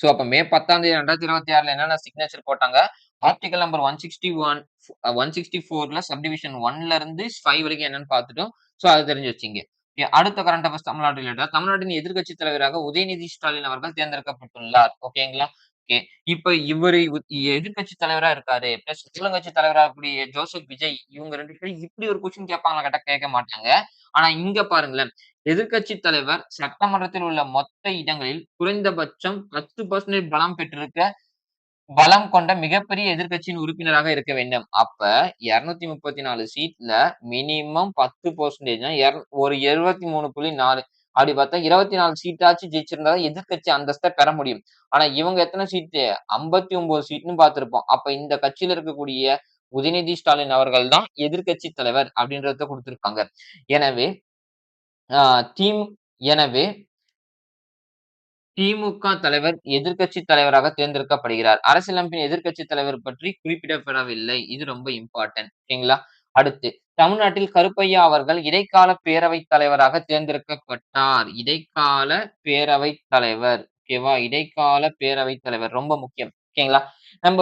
சோ, அப்ப மே 10ஆம் தேதி 2026ல என்னென்ன சிக்னேச்சர் போட்டாங்க? ஆர்டிகிள் நம்பர் 161 164ல சப்டிவிஷன் 1ல இருந்து 5 வரைக்கும் என்னன்னு பார்த்துட்டோம். சோ, அத தெரிஞ்சு வச்சுங்க. அடுத்த கரண்ட் அஃபேர்ஸ் தமிழ்நாடு ரிலேட்டடா தமிழ்நாட்டின் எதிர்க்கட்சி தலைவராக உதயநிதி ஸ்டாலின் அவர்கள் தேர்ந்தெடுக்கப்பட்டுள்ளார். ஓகேங்களா? ஓகே. இப்ப இவரு எதிர்க்கட்சி தலைவரா இருக்காரு. பிளஸ் ஆளுங்கட்சி தலைவரா இருக்கக்கூடிய ஜோசப் விஜய் இவங்க 2 பேரும் இப்படி ஒரு கொஸ்டின் கேட்பாங்களா கேட்டா கேட்க மாட்டாங்க. ஆனா இங்க பாருங்களேன். எதிர்க்கட்சி தலைவர் சட்டமன்றத்தில் உள்ள மொத்த இடங்களில் குறைந்தபட்சம் 10% பலம் கொண்ட மிகப்பெரிய எதிர்க்கட்சியின் உறுப்பினராக இருக்க வேண்டும். அப்ப 234 சீட்ல மினிமம் 10% ஒரு 73.4 அப்படி பார்த்தா 24 சீட்டாச்சும் ஜெயிச்சிருந்தா தான் எதிர்க்கட்சி அந்தஸ்த பெற முடியும். ஆனா இவங்க எத்தன சீட்டு? 59 சீட்ன்னு பார்த்திருப்போம். அப்ப இந்த கட்சியில இருக்கக்கூடிய உதயநிதி ஸ்டாலின் அவர்கள் தான் எதிர்க்கட்சி தலைவர் அப்படின்றத குடுத்திருக்காங்க. எனவே அ திமு எனவே திமுக தலைவர் எதிர்க்கட்சி தலைவராக தேர்ந்தெடுக்கப்படுகிறார். அரசியலமைப்பின் எதிர்க்கட்சி தலைவர் பற்றி குறிப்பிடப்படவில்லை. இது ரொம்ப இம்பார்ட்டன்ட். ஓகேங்களா? அடுத்து தமிழ்நாட்டில் கருப்பையா அவர்கள் இடைக்கால பேரவைத் தலைவராக தேர்ந்தெடுக்கப்பட்டார். இடைக்கால பேரவைத் தலைவர். ஓகேவா? இடைக்கால பேரவைத் தலைவர் ரொம்ப முக்கியம். ஓகேங்களா? நம்ப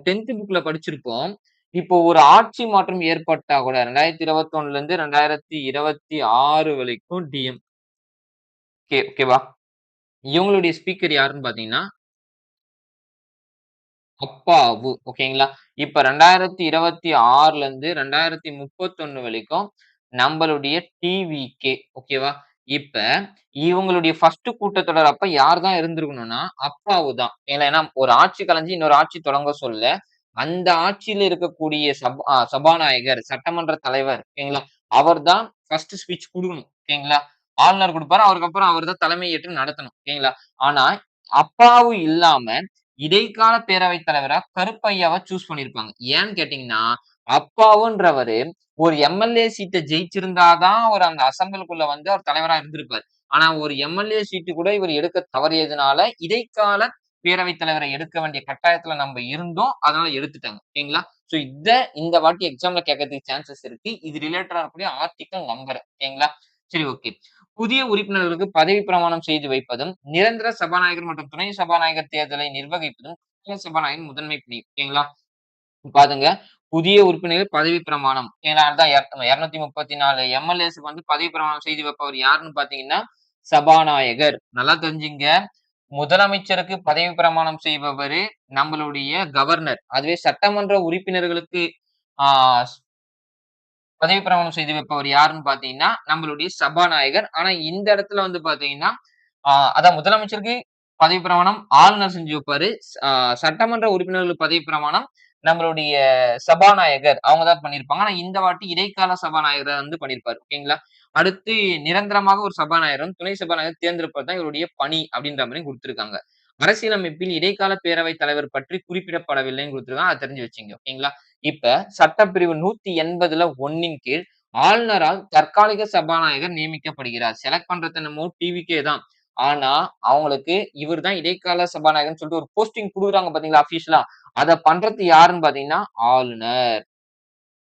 10த் புக்ல படிச்சிருப்போம். இப்போ ஒரு ஆட்சி மாற்றம் ஏற்பட்டா கூட 2021ல இருந்து 2026 வரைக்கும் ஓகேவா? இவங்களுடைய ஸ்பீக்கர் யாருன்னு பார்த்தீங்கன்னா, அப்பாவு. ஓகேங்களா? இப்ப 2026ல இருந்து 2031 வரைக்கும் நம்மளுடைய டிவிகே. ஓகேவா? இப்ப இவங்களுடைய ஃபர்ஸ்ட் கூட்டத்தொடர் அப்ப யார் தான் இருந்திருக்கணும்னா, அப்பாவு தான். ஏன்னா ஒரு ஆட்சி கலைஞ்சு இன்னொரு ஆட்சி தொடங்க சொல்ல, அந்த ஆட்சியில இருக்கக்கூடிய சபாநாயகர், சட்டமன்ற தலைவர் ஓகேங்களா? அவர் தான் ஃபர்ஸ்ட் ஸ்பீச் குடுக்கணும். ஓகேங்களா? ஆளுநர் குடுப்பாரு. அவருக்கு அவர் தான் தலைமை ஏற்று நடத்தணும். ஓகேங்களா? ஆனா அப்பாவு இல்லாம இடைக்கால பேரவைத் தலைவரா கருப்பையாவ சூஸ் பண்ணியிருப்பாங்க. ஏன்னு கேட்டீங்கன்னா, அப்பாவுன்றவரு ஒரு எம்.எல்.ஏ. சீட்ட ஜெயிச்சிருந்தா தான் அவரு அந்த அசெம்பிளிக்குள்ள வந்து அவர் தலைவரா இருந்திருப்பாரு. ஆனா ஒரு எம்.எல்.ஏ. சீட்டு கூட இவர் எடுக்க தவறியதுனால, இடைக்கால பேரவைத் தலைவர எடுக்க வேண்டிய கட்டாயத்துல நம்ம இருந்தோம். அதனால எடுத்துட்டாங்க. ஓகேங்களா? சோ இந்த வாட்டி எக்ஸாம்ல கேட்கறதுக்கு சான்சஸ் இருக்கு. இது ரிலேட்டடா இருக்கக்கூடிய ஆர்டிக்கிள் நம்பர். ஓகேங்களா? சரி ஓகே. புதிய உறுப்பினர்களுக்கு பதவி பிரமாணம் செய்து வைப்பதும், நிரந்தர சபாநாயகர் மற்றும் துணை சபாநாயகர் தேர்தலை நிர்வகிப்பதும் சபாநாயகரின் முதன்மை பணி. ஓகேங்களா? பாருங்க. புதிய உறுப்பினர்கள் பதவி பிரமாணம். ஏன்னா அதான் 234 எம்.எல்.ஏஸ்க்கு வந்து பதவி பிரமாணம் செய்து வைப்பவர் யாருன்னு பார்த்தீங்கன்னா, சபாநாயகர். நல்லா தெரிஞ்சுங்க. முதலமைச்சருக்கு பதவி பிரமாணம் செய்பவரு நம்மளுடைய கவர்னர். அதுவே சட்டமன்ற உறுப்பினர்களுக்கு ஆ பதவி பிரமாணம் செய்து வைப்பவர் யாருன்னு பார்த்தீங்கன்னா, நம்மளுடைய சபாநாயகர். ஆனா இந்த இடத்துல வந்து பார்த்தீங்கன்னா, ஆ அதான் முதலமைச்சருக்கு பதவி பிரமாணம் ஆளுநர் செஞ்சு வைப்பாரு. அ சட்டமன்ற உறுப்பினர்களுக்கு பதவி பிரமாணம் நம்மளுடைய சபாநாயகர் அவங்க தான் பண்ணியிருப்பாங்க. ஆனா இந்த வாட்டி இடைக்கால சபாநாயகர் வந்து பண்ணியிருப்பாரு. ஓகேங்களா? அடுத்து நிரந்தரமாக ஒரு சபாநாயகரும், துணை சபாநாயகர் தேர்ந்தெடுப்பது தான் இவருடைய பணி அப்படின்ற மாரி குடுத்திருக்காங்க. அரசியலமைப்பில் இடைக்கால பேரவைத் தலைவர் பற்றி குறிப்பிடப்படவில்லைன்னு குடுத்திருக்காங்க. அத தெரிஞ்சு வச்சுக்கங்க. ஓகேங்களா? இப்ப சட்டப்பிரிவு 180ல 1ன் கீழ் ஆளுநரால் தற்காலிக சபாநாயகர் நியமிக்கப்படுகிறார். செலக்ட் பண்றது என்னமோ டிவிக்கே தான். ஆனா, அவங்களுக்கு இவர் தான் இடைக்கால சபாநாயகர்ன்னு சொல்லிட்டு ஒரு போஸ்டிங் குடுக்குறாங்க பார்த்தீங்களா, அஃபிஷியலா. அத பண்றது யாருன்னு பார்த்தீங்கன்னா, ஆளுநர்.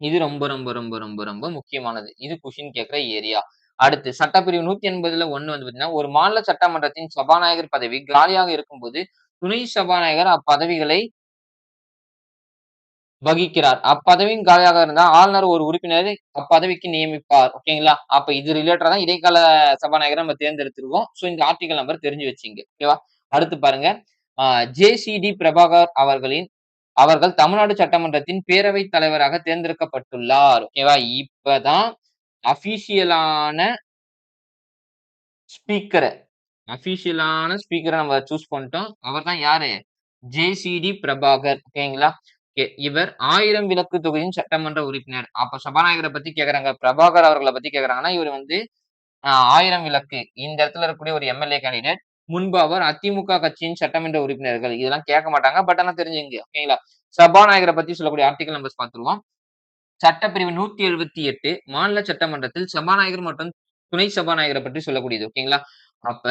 இது ரொம்ப, ரொம்ப, ரொம்ப, ரொம்ப, ரொம்ப முக்கியமானது. இது கொஸ்டின் கேட்கிற ஏரியா. அடுத்து சட்டப்பிரிவு 180ல 1 வந்து பார்த்தீங்கன்னா, ஒரு மாநில சட்டமன்றத்தின் சபாநாயகர் பதவி காலியாக இருக்கும்போது, துணை சபாநாயகர் அப்பதவிகளை வகிக்கிறார். அப்பதவியும் காலியாக இருந்தா, ஆளுநர் ஒரு உறுப்பினரை அப்பதவிக்கு நியமிப்பார். ஓகேங்களா? அப்ப இது ரிலேட்டடா தான் இடைக்கால சபாநாயகர நம்ம தேர்ந்தெடுத்திருக்கோம். சோ, இந்த ஆர்டிக்கிள் நம்பர் தெரிஞ்சு வச்சுங்க. ஓகேவா? அடுத்து பாருங்க. அ ஜே.சி.டி. பிரபாகர் அவர்கள் தமிழ்நாடு சட்டமன்றத்தின் பேரவைத் தலைவராக தேர்ந்தெடுக்கப்பட்டுள்ளார். ஓகேவா? இப்பதான் அபிஷியலான ஸ்பீக்கர ஸ்பீக்கர நம்ம சூஸ் பண்ணிட்டோம். அவர் தான் யாரு? ஜே.சி.டி. பிரபாகர். ஓகேங்களா? ஓகே. இவர் 1000 விளக்கு தொகுதியின் சட்டமன்ற உறுப்பினர். அப்ப சபாநாயகர பத்தி கேட்கறாங்க. பிரபாகர் அவர்கள பத்தி கேட்கறாங்கன்னா, இவர் வந்து 1000 விளக்கு. இந்த இடத்துல இருக்கக்கூடிய ஒரு எம்.எல்.ஏ. கேண்டிடேட். முன்பு அவர் அதிமுக கட்சியின் சட்டமன்ற உறுப்பினர்கள். இதெல்லாம் கேட்க மாட்டாங்க. பட் ஆனா தெரிஞ்சுக்கங்க. ஓகேங்களா? சபாநாயகர பத்தி சொல்லக்கூடிய ஆர்டிக்கிள் நம்பர்ஸ் பார்த்துருவோம். சட்டப்பிரிவு 178 மாநில சட்டமன்றத்தில் சபாநாயகர் மற்றும் துணை சபாநாயகர பற்றி சொல்லக்கூடியது. ஓகேங்களா? அப்ப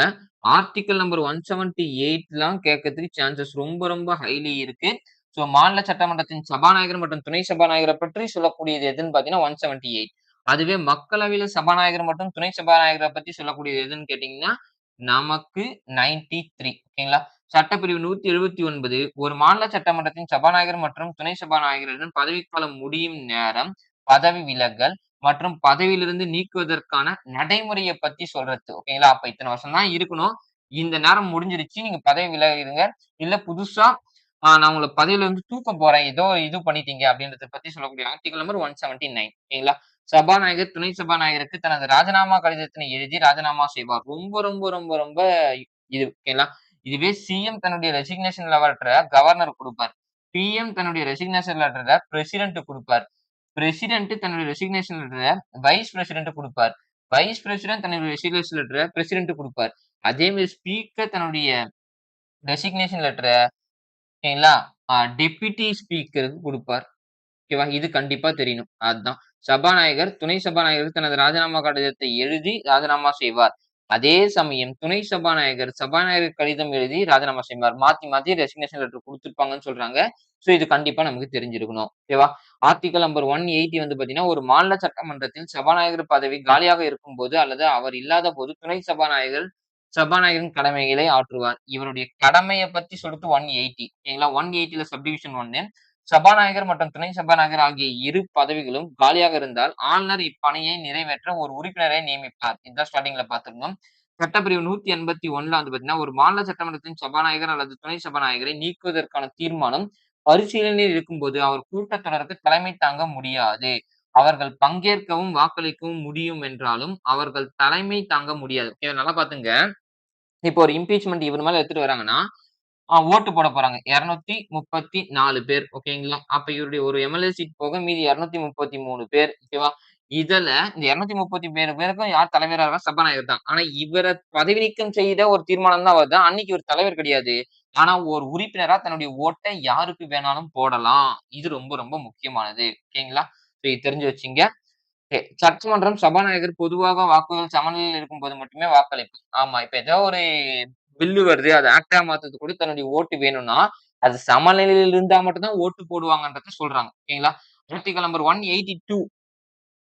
ஆர்டிக்கிள் நம்பர் 178லாம் கேட்கறதுக்கு சான்சஸ் ரொம்ப ரொம்ப ஹைலி இருக்கு. சோ மாநில சட்டமன்றத்தின் சபாநாயகர் மற்றும் துணை சபாநாயகர பற்றி சொல்லக்கூடியது எதுன்னு பார்த்தீங்கன்னா 178. அதுவே மக்களவையில சபாநாயகர் மற்றும் துணை சபாநாயகர பத்தி சொல்லக்கூடியது எதுன்னு கேட்டீங்கன்னா, நமக்கு 93. ஓகேங்களா? சட்டப்பிரிவு 179 ஒரு மாநில சட்டமன்றத்தின் சபாநாயகர் மற்றும் துணை சபாநாயகரிடம் பதவிக்காலம் முடியும் நேரம், பதவி விலகல், மற்றும் பதவியிலிருந்து நீக்குவதற்கான நடைமுறைய பத்தி சொல்றது. ஓகேங்களா? அப்ப இத்தன வருஷம் தான் இருக்கணும். இந்த நேரம் முடிஞ்சிருச்சு. நீங்க பதவி விலகிருங்க. இல்ல புதுசா நான் உங்கள பதவியில இருந்து தூக்கப் போறேன். ஏதோ இது பண்ணிட்டீங்க அப்படின்றத பத்தி சொல்லக்கூடிய ஆர்டிகிள் நம்பர் 179. ஓகேங்களா? சபாநாயகர், துணை சபாநாயகருக்கு தனது ராஜினாமா கடிதத்தினை எழுதி ராஜினாமா செய்வார். ரொம்ப, ரொம்ப, ரொம்ப, ரொம்ப இது ஓகேங்களா? இதுவே சிஎம் தன்னுடைய ரெசிக்னேஷன் லெட்டர கவர்னருக்கு குடுப்பார். பிஎம் தன்னுடைய ரெசிக்னேஷன் லெட்டர பிரசிடென்ட்க்கு குடுப்பார். பிரசிடென்ட் தன்னுடைய ரெசிக்னேஷன் லெட்டர வைஸ் பிரசிடென்ட்க்கு குடுப்பார். வைஸ் பிரசிடென்ட் தன்னுடைய ரெசிக்னேஷன் லெட்டர பிரசிடென்ட்க்கு குடுப்பார். அதே மாரி ஸ்பீக்கர் தன்னுடைய ரெசிக்னேஷன் லெட்டர ஓகேங்களா, டெப்யூட்டி ஸ்பீக்கருக்கு குடுப்பார். ஓகேவா? இது கண்டிப்பா தெரியணும். அதான். சபாநாயகர், துணை சபாநாயகருக்கு தனது ராஜினாமா கடிதத்தை எழுதி ராஜினாமா செய்வார். அதே சமயம் துணை சபாநாயகர், சபாநாயகர் கடிதம் எழுதி ராஜினாமா செய்வார். மாத்தி, மாத்தி ரெசிக்னேஷன் லெட்டர் குடுத்துருப்பாங்கன்னு சொல்றாங்க. சோ, இது கண்டிப்பா நமக்கு தெரிஞ்சிருக்கணும். ஓகேவா? ஆர்டிகிள் நம்பர் 180 வந்து பாத்தீங்கன்னா, ஒரு மாநில சட்டமன்றத்தில் சபாநாயகர் பதவி காலியாக இருக்கும்போது அல்லது அவர் இல்லாதபோது துணை சபாநாயகர் சபாநாயகரின் கடமைகளை ஆற்றுவார். இவருடைய கடமைய பத்தி சொல்றது 180. ஓகேங்களா? 180ல சப்டிவிஷன் 1 சபாநாயகர் மற்றும் துணை சபாநாயகர் ஆகிய இரு பதவிகளும் காலியாக இருந்தால், ஆளுநர் இப்பணியை நிறைவேற்ற ஒரு உறுப்பினரை நியமிப்பார். இதுதான் ஸ்டார்ட்டிங்ல பார்த்திருந்தோம். சட்டப்பிரிவு 181ல வந்து பார்த்தீங்கன்னா, ஒரு மாநில சட்டமன்றத்தின் சபாநாயகர் அல்லது துணை சபாநாயகரை நீக்குவதற்கான தீர்மானம் பரிசீலனையில் இருக்கும்போது, அவர் கூட்டத்தொடருக்கு தலைமை தாங்க முடியாது. அவர்கள் பங்கேற்கவும், வாக்களிக்கவும் முடியும் என்றாலும், அவர்கள் தலைமை தாங்க முடியாது. ஓகே நல்லா பாத்துங்க. இப்போ ஒரு இம்பீச்மென்ட் இவர் மேல எடுத்துட்டு வராங்கன்னா, ஓட்டு போட போறாங்க. 234 பேர் ஓகேங்களா? அப்ப இவருடைய ஒரு எம்.எல்.ஏ. சீட் போக மீதி 233 பேர் ஓகேவா? இதுல இந்த 237 பேருக்கும் யார் தலைவரா இருக்கா? சபாநாயகர் தான். ஆனா இவர பதவி நீக்கம் செய்த ஒரு தீர்மானம் தான் வருது. அன்னைக்கு இவர் தலைவர் கிடையாது. ஆனா ஒரு உறுப்பினரா தன்னுடைய ஓட்ட யாருக்கு வேணாலும் போடலாம். இது ரொம்ப ரொம்ப முக்கியமானது. ஓகேங்களா? இது தெரிஞ்சு வச்சுங்க. சட்டமன்றம் சபாநாயகர் பொதுவாக வாக்குகள் சமநிலையில் இருக்கும்போது மட்டுமே வாக்களிக்கும். ஆமா. இப்ப ஏதோ ஒரு பில்லு வருது. அத ஆக்ட்டா மாத்துறதுக்கு கூட தன்னுடைய ஓட்டு வேணும்னா, அது சமநிலையில் இருந்தா மட்டும் தான் ஓட்டு போடுவாங்கன்றத சொல்றாங்க. ஓகேங்களா? ஆர்டிகிள் நம்பர் 182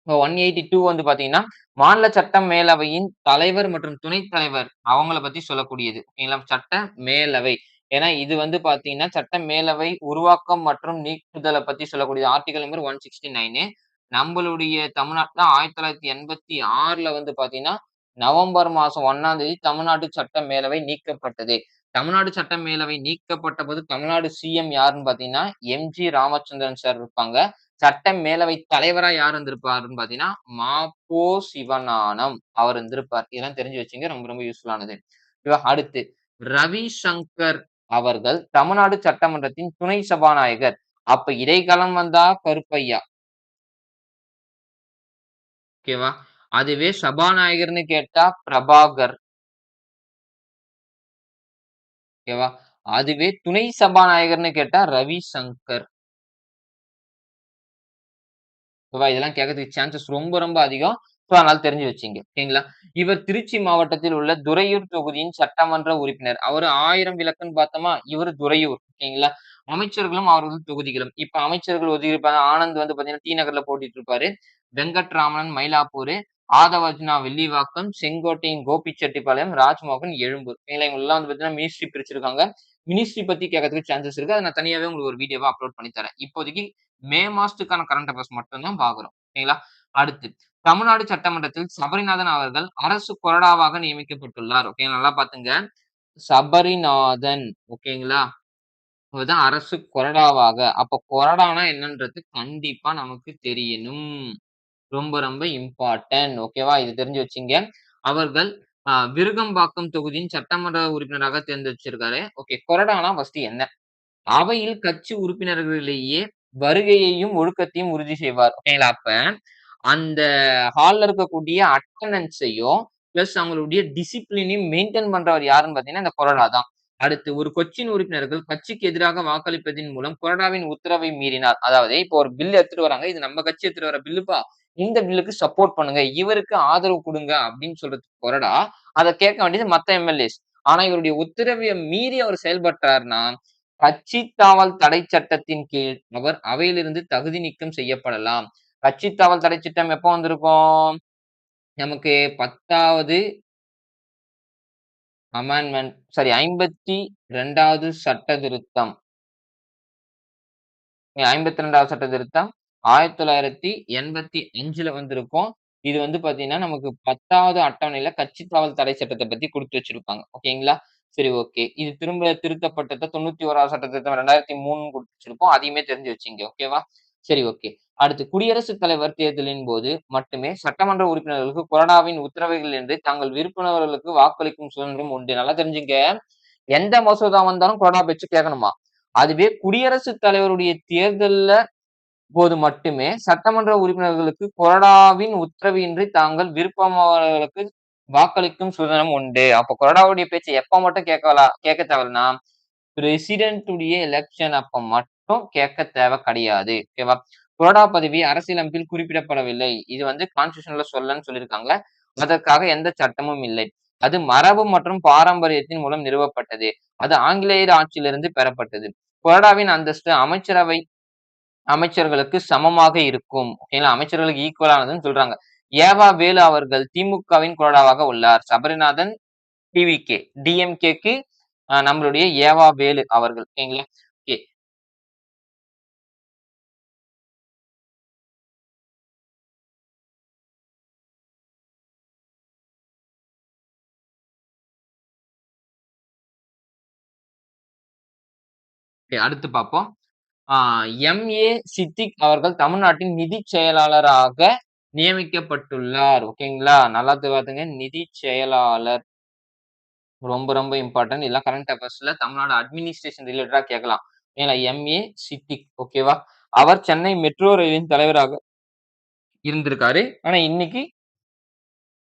182 வந்து பாத்தீங்கன்னா, மாநில சட்ட மேலவையின் தலைவர் மற்றும் துணைத் தலைவர் அவங்கள பத்தி சொல்லக்கூடியது. ஓகேங்களா? சட்ட மேலவை. ஏன்னா இது வந்து பாத்தீங்கன்னா, சட்ட மேலவை உருவாக்கம் மற்றும் நீக்குதல பத்தி சொல்லக்கூடியது. ஆர்டிகிள் நம்பர் 169 நம்மளுடைய தமிழ்நாட்டுல 1986ல வந்து பாத்தீங்கன்னா, நவம்பர் மாசம் 1ஆம் தேதி தமிழ்நாட்டு சட்ட மேலவை நீக்கப்பட்டது. தமிழ்நாடு சட்ட மேலவை நீக்கப்பட்டபோது தமிழ்நாடு சிஎம் யாருன்னு பாத்தீங்கன்னா, எம்.ஜி. ராமச்சந்திரன் சார் இருப்பாங்க. சட்ட மேலவை தலைவரா யார் இருந்திருப்பாருன்னு பாத்தீங்கன்னா, ம.பொ. சிவஞானம் அவர் இருந்திருப்பார். இதெல்லாம் தெரிஞ்சு வச்சுங்க. ரொம்ப ரொம்ப யூஸ்ஃபுல்லானது. அடுத்து ரவிசங்கர் அவர்கள் தமிழ்நாடு சட்டமன்றத்தின் துணை சபாநாயகர். அப்ப இடைக்காலம் வந்தா கருப்பையா. ஓகேவா? அதுவே சபாநாயகர்ன்னு கேட்டா பிரபாகர். ஓகேவா? அதுவே துணை சபாநாயகர்ன்னு கேட்டா ரவிசங்கர். ஓகேவா? இதெல்லாம் கேட்கறதுக்கு சான்சஸ் ரொம்ப ரொம்ப அதிகம். சோ, அதனால தெரிஞ்சு வச்சுங்க. ஓகேங்களா? இவர் திருச்சி மாவட்டத்தில் உள்ள துறையூர் தொகுதியின் சட்டமன்ற உறுப்பினர். அவரு 1000 விளக்குன்னு பார்த்தோமா, இவரு துறையூர். ஓகேங்களா? அமைச்சர்களும் அவர்கள் தொகுதிகளும். இப்ப அமைச்சர்கள் ஒதுக்கியிருப்பாங்க. ஆனந்த் வந்து பார்த்தீங்கன்னா, டி நகர்ல போட்டிட்டு இருப்பாரு. வெங்கட்ராமன் மயிலாப்பூரு, ஆதவர்ஜுனா வில்லிவாக்கம், செங்கோட்டையன் கோபிச்செட்டிப்பாளையம், ராஜ்மோகன் எழும்பூர். ஓகேங்களா? இவங்கலாம் வந்து பார்த்தீங்கன்னா, மினிஸ்ட்ரி பிரிச்சிருக்காங்க. மினிஸ்ட்ரி பத்தி கேட்கறதுக்கு சான்சஸ் இருக்கு. அத நான் தனியாவே உங்களுக்கு ஒரு வீடியோவா அப்லோட் பண்ணி தரேன். இப்போதைக்கு மே மாசத்துக்கான கரண்ட் அஃபேர்ஸ் மட்டும் தான் பார்க்குறோம். ஓகேங்களா? அடுத்து தமிழ்நாடு சட்டமன்றத்தில் சபரிநாதன் அவர்கள் அரசு கொறடாவாக நியமிக்கப்பட்டுள்ளார். ஓகே நல்லா பாத்துங்க. சபரிநாதன் ஓகேங்களா? இவர்தான் அரசு கொறடாவாக. அப்ப கொறடானா என்னன்றது கண்டிப்பா நமக்கு தெரியணும். ரொம்ப ரொம்ப இம்பார்ட்டன்ட். ஓகேவா? இது தெரிஞ்சு வச்சுங்க. அவர்கள் விருகம்பாக்கம் தொகுதியின் சட்டமன்ற உறுப்பினராக தேர்ந்தெடுச்சிருக்காரு. ஓகே. கொறடானா ஃபர்ஸ்ட் என்ன? அவையில் கட்சி உறுப்பினர்களிலேயே வருகையையும், ஒழுக்கத்தையும் உறுதி செய்வார். ஓகேங்களா? அப்ப அந்த ஹால்ல இருக்கக்கூடிய அட்டெண்டன்ஸையும், பிளஸ் அவங்களுடைய டிசிப்ளினையும் மெயின்டெயின் பண்றவர் யாருன்னு பார்த்தீங்கன்னா, இந்த கொறடா தான். அடுத்து ஒரு கொச்சின் உறுப்பினர்கள் கட்சிக்கு எதிராக வாக்களிப்பதின் மூலம் கொறடாவின் உத்தரவை மீறினார். அதாவது இப்போ ஒரு பில் எடுத்துட்டு வராங்க. இது நம்ம கட்சி எடுத்துட்டு வர பில்லுப்பா. இந்த பில்லுக்கு சப்போர்ட் பண்ணுங்க. இவருக்கு ஆதரவு குடுங்க அப்படின்னு சொல்றதுக்கு கொறடா. அத கேட்க வேண்டியது மத்த எம்.எல்.ஏஸ். ஆனா இவருடைய உத்தரவை மீறி அவர் செயல்பட்டார்னா, கட்சி தாவல் தடை சட்டத்தின் கீழ் அவர் அவையிலிருந்து தகுதி நீக்கம் செய்யப்படலாம். கட்சி தாவல் தடை சட்டம் எப்போ வந்திருக்கும்? நமக்கு 10வது அமெண்ட்மென்ட் சாரி 52வது சட்ட திருத்தம். 52வது சட்ட திருத்தம் 1985ல வந்திருக்கும். இது வந்து பார்த்தீங்கன்னா, நமக்கு 10வது அட்டவணையில கட்சி தாவல் தடை சட்டத்த பத்தி குடுத்து வச்சிருப்பாங்க. ஓகேங்களா? சரி ஓகே. இது திரும்ப திருத்தப்பட்டத 91வது சட்ட திருத்தம் 2003ன்னு குடுத்து வச்சிருப்போம். அதையுமே தெரிஞ்சு வச்சுக்கங்க. ஓகேவா? சரி ஓகே. அடுத்து குடியரசுத் தலைவர் தேர்தலின் போது மட்டுமே சட்டமன்ற உறுப்பினர்களுக்கு கொறடாவின் உத்தரவுகளின்றி தங்கள் விருப்பினர்களுக்கு வாக்களிக்கும் சுதந்திரம் உண்டு. நல்லா தெரிஞ்சுங்க. எந்த மசோதா வந்தாலும் கொறடா பேச்சு கேட்கணுமா? அதுவே குடியரசுத் தலைவருடைய தேர்தல்ல போது மட்டுமே சட்டமன்ற உறுப்பினர்களுக்கு கொறடாவின் உத்தரவின்றி தாங்கள் விருப்பமானவர்களுக்கு வாக்களிக்கும் சுதந்திரம் உண்டு. அப்ப கொறடாவுடைய பேச்ச எப்ப மட்டும் கேட்க தேவைன்னா, பிரசிடென்ட் உடைய எலக்ஷன் அப்ப மட்டும் கேட்க தேவை கிடையாது. ஓகேவா? கொறடா பதவி அரசியலமைப்பில் குறிப்பிடப்படவில்லை. இது வந்து கான்ஸ்டிடியூஷன்ல சொல்லன்னு சொல்லியிருக்காங்க. அதற்காக எந்த சட்டமும் இல்லை. அது மரபு மற்றும் பாரம்பரியத்தின் மூலம் நிறுவப்பட்டது. அது ஆங்கிலேயர் ஆட்சியிலிருந்து பெறப்பட்டது. கொறடாவின் அந்தஸ்து அமைச்சரவை அமைச்சர்களுக்கு சமமாக இருக்கும். ஓகேங்களா? அமைச்சர்களுக்கு ஈக்குவலானதுன்னு சொல்றாங்க. ஏவா வேலு அவர்கள் திமுகவின் கொறடாவாக உள்ளார். சபரிநாதன் டிவிகே. டிஎம்கேக்கு நம்மளுடைய ஏவா வேலு அவர்கள். ஓகேங்களா? ஓகே. ஓகே. அடுத்து பார்ப்போம். ஆ எம்.ஏ. சித்திக் அவர்கள் தமிழ்நாட்டின் நிதிச் செயலாளராக நியமிக்கப்பட்டுள்ளார். ஓகேங்களா? நல்லா பாத்துங்க. நிதிச் செயலாளர். ரொம்ப ரொம்ப இம்பார்ட்டன்ட். இதெல்லாம் கரண்ட் அஃபேர்ஸ்ல தமிழ்நாடு அட்மினிஸ்ட்ரேஷன் ரிலேட்டடா கேட்கலாம். ஏங்களா? எம்.ஏ. சித்திக். ஓகேவா? அவர் சென்னை மெட்ரோ ரயிலின் தலைவராக இருந்திருக்காரு. ஆனா இன்னைக்கு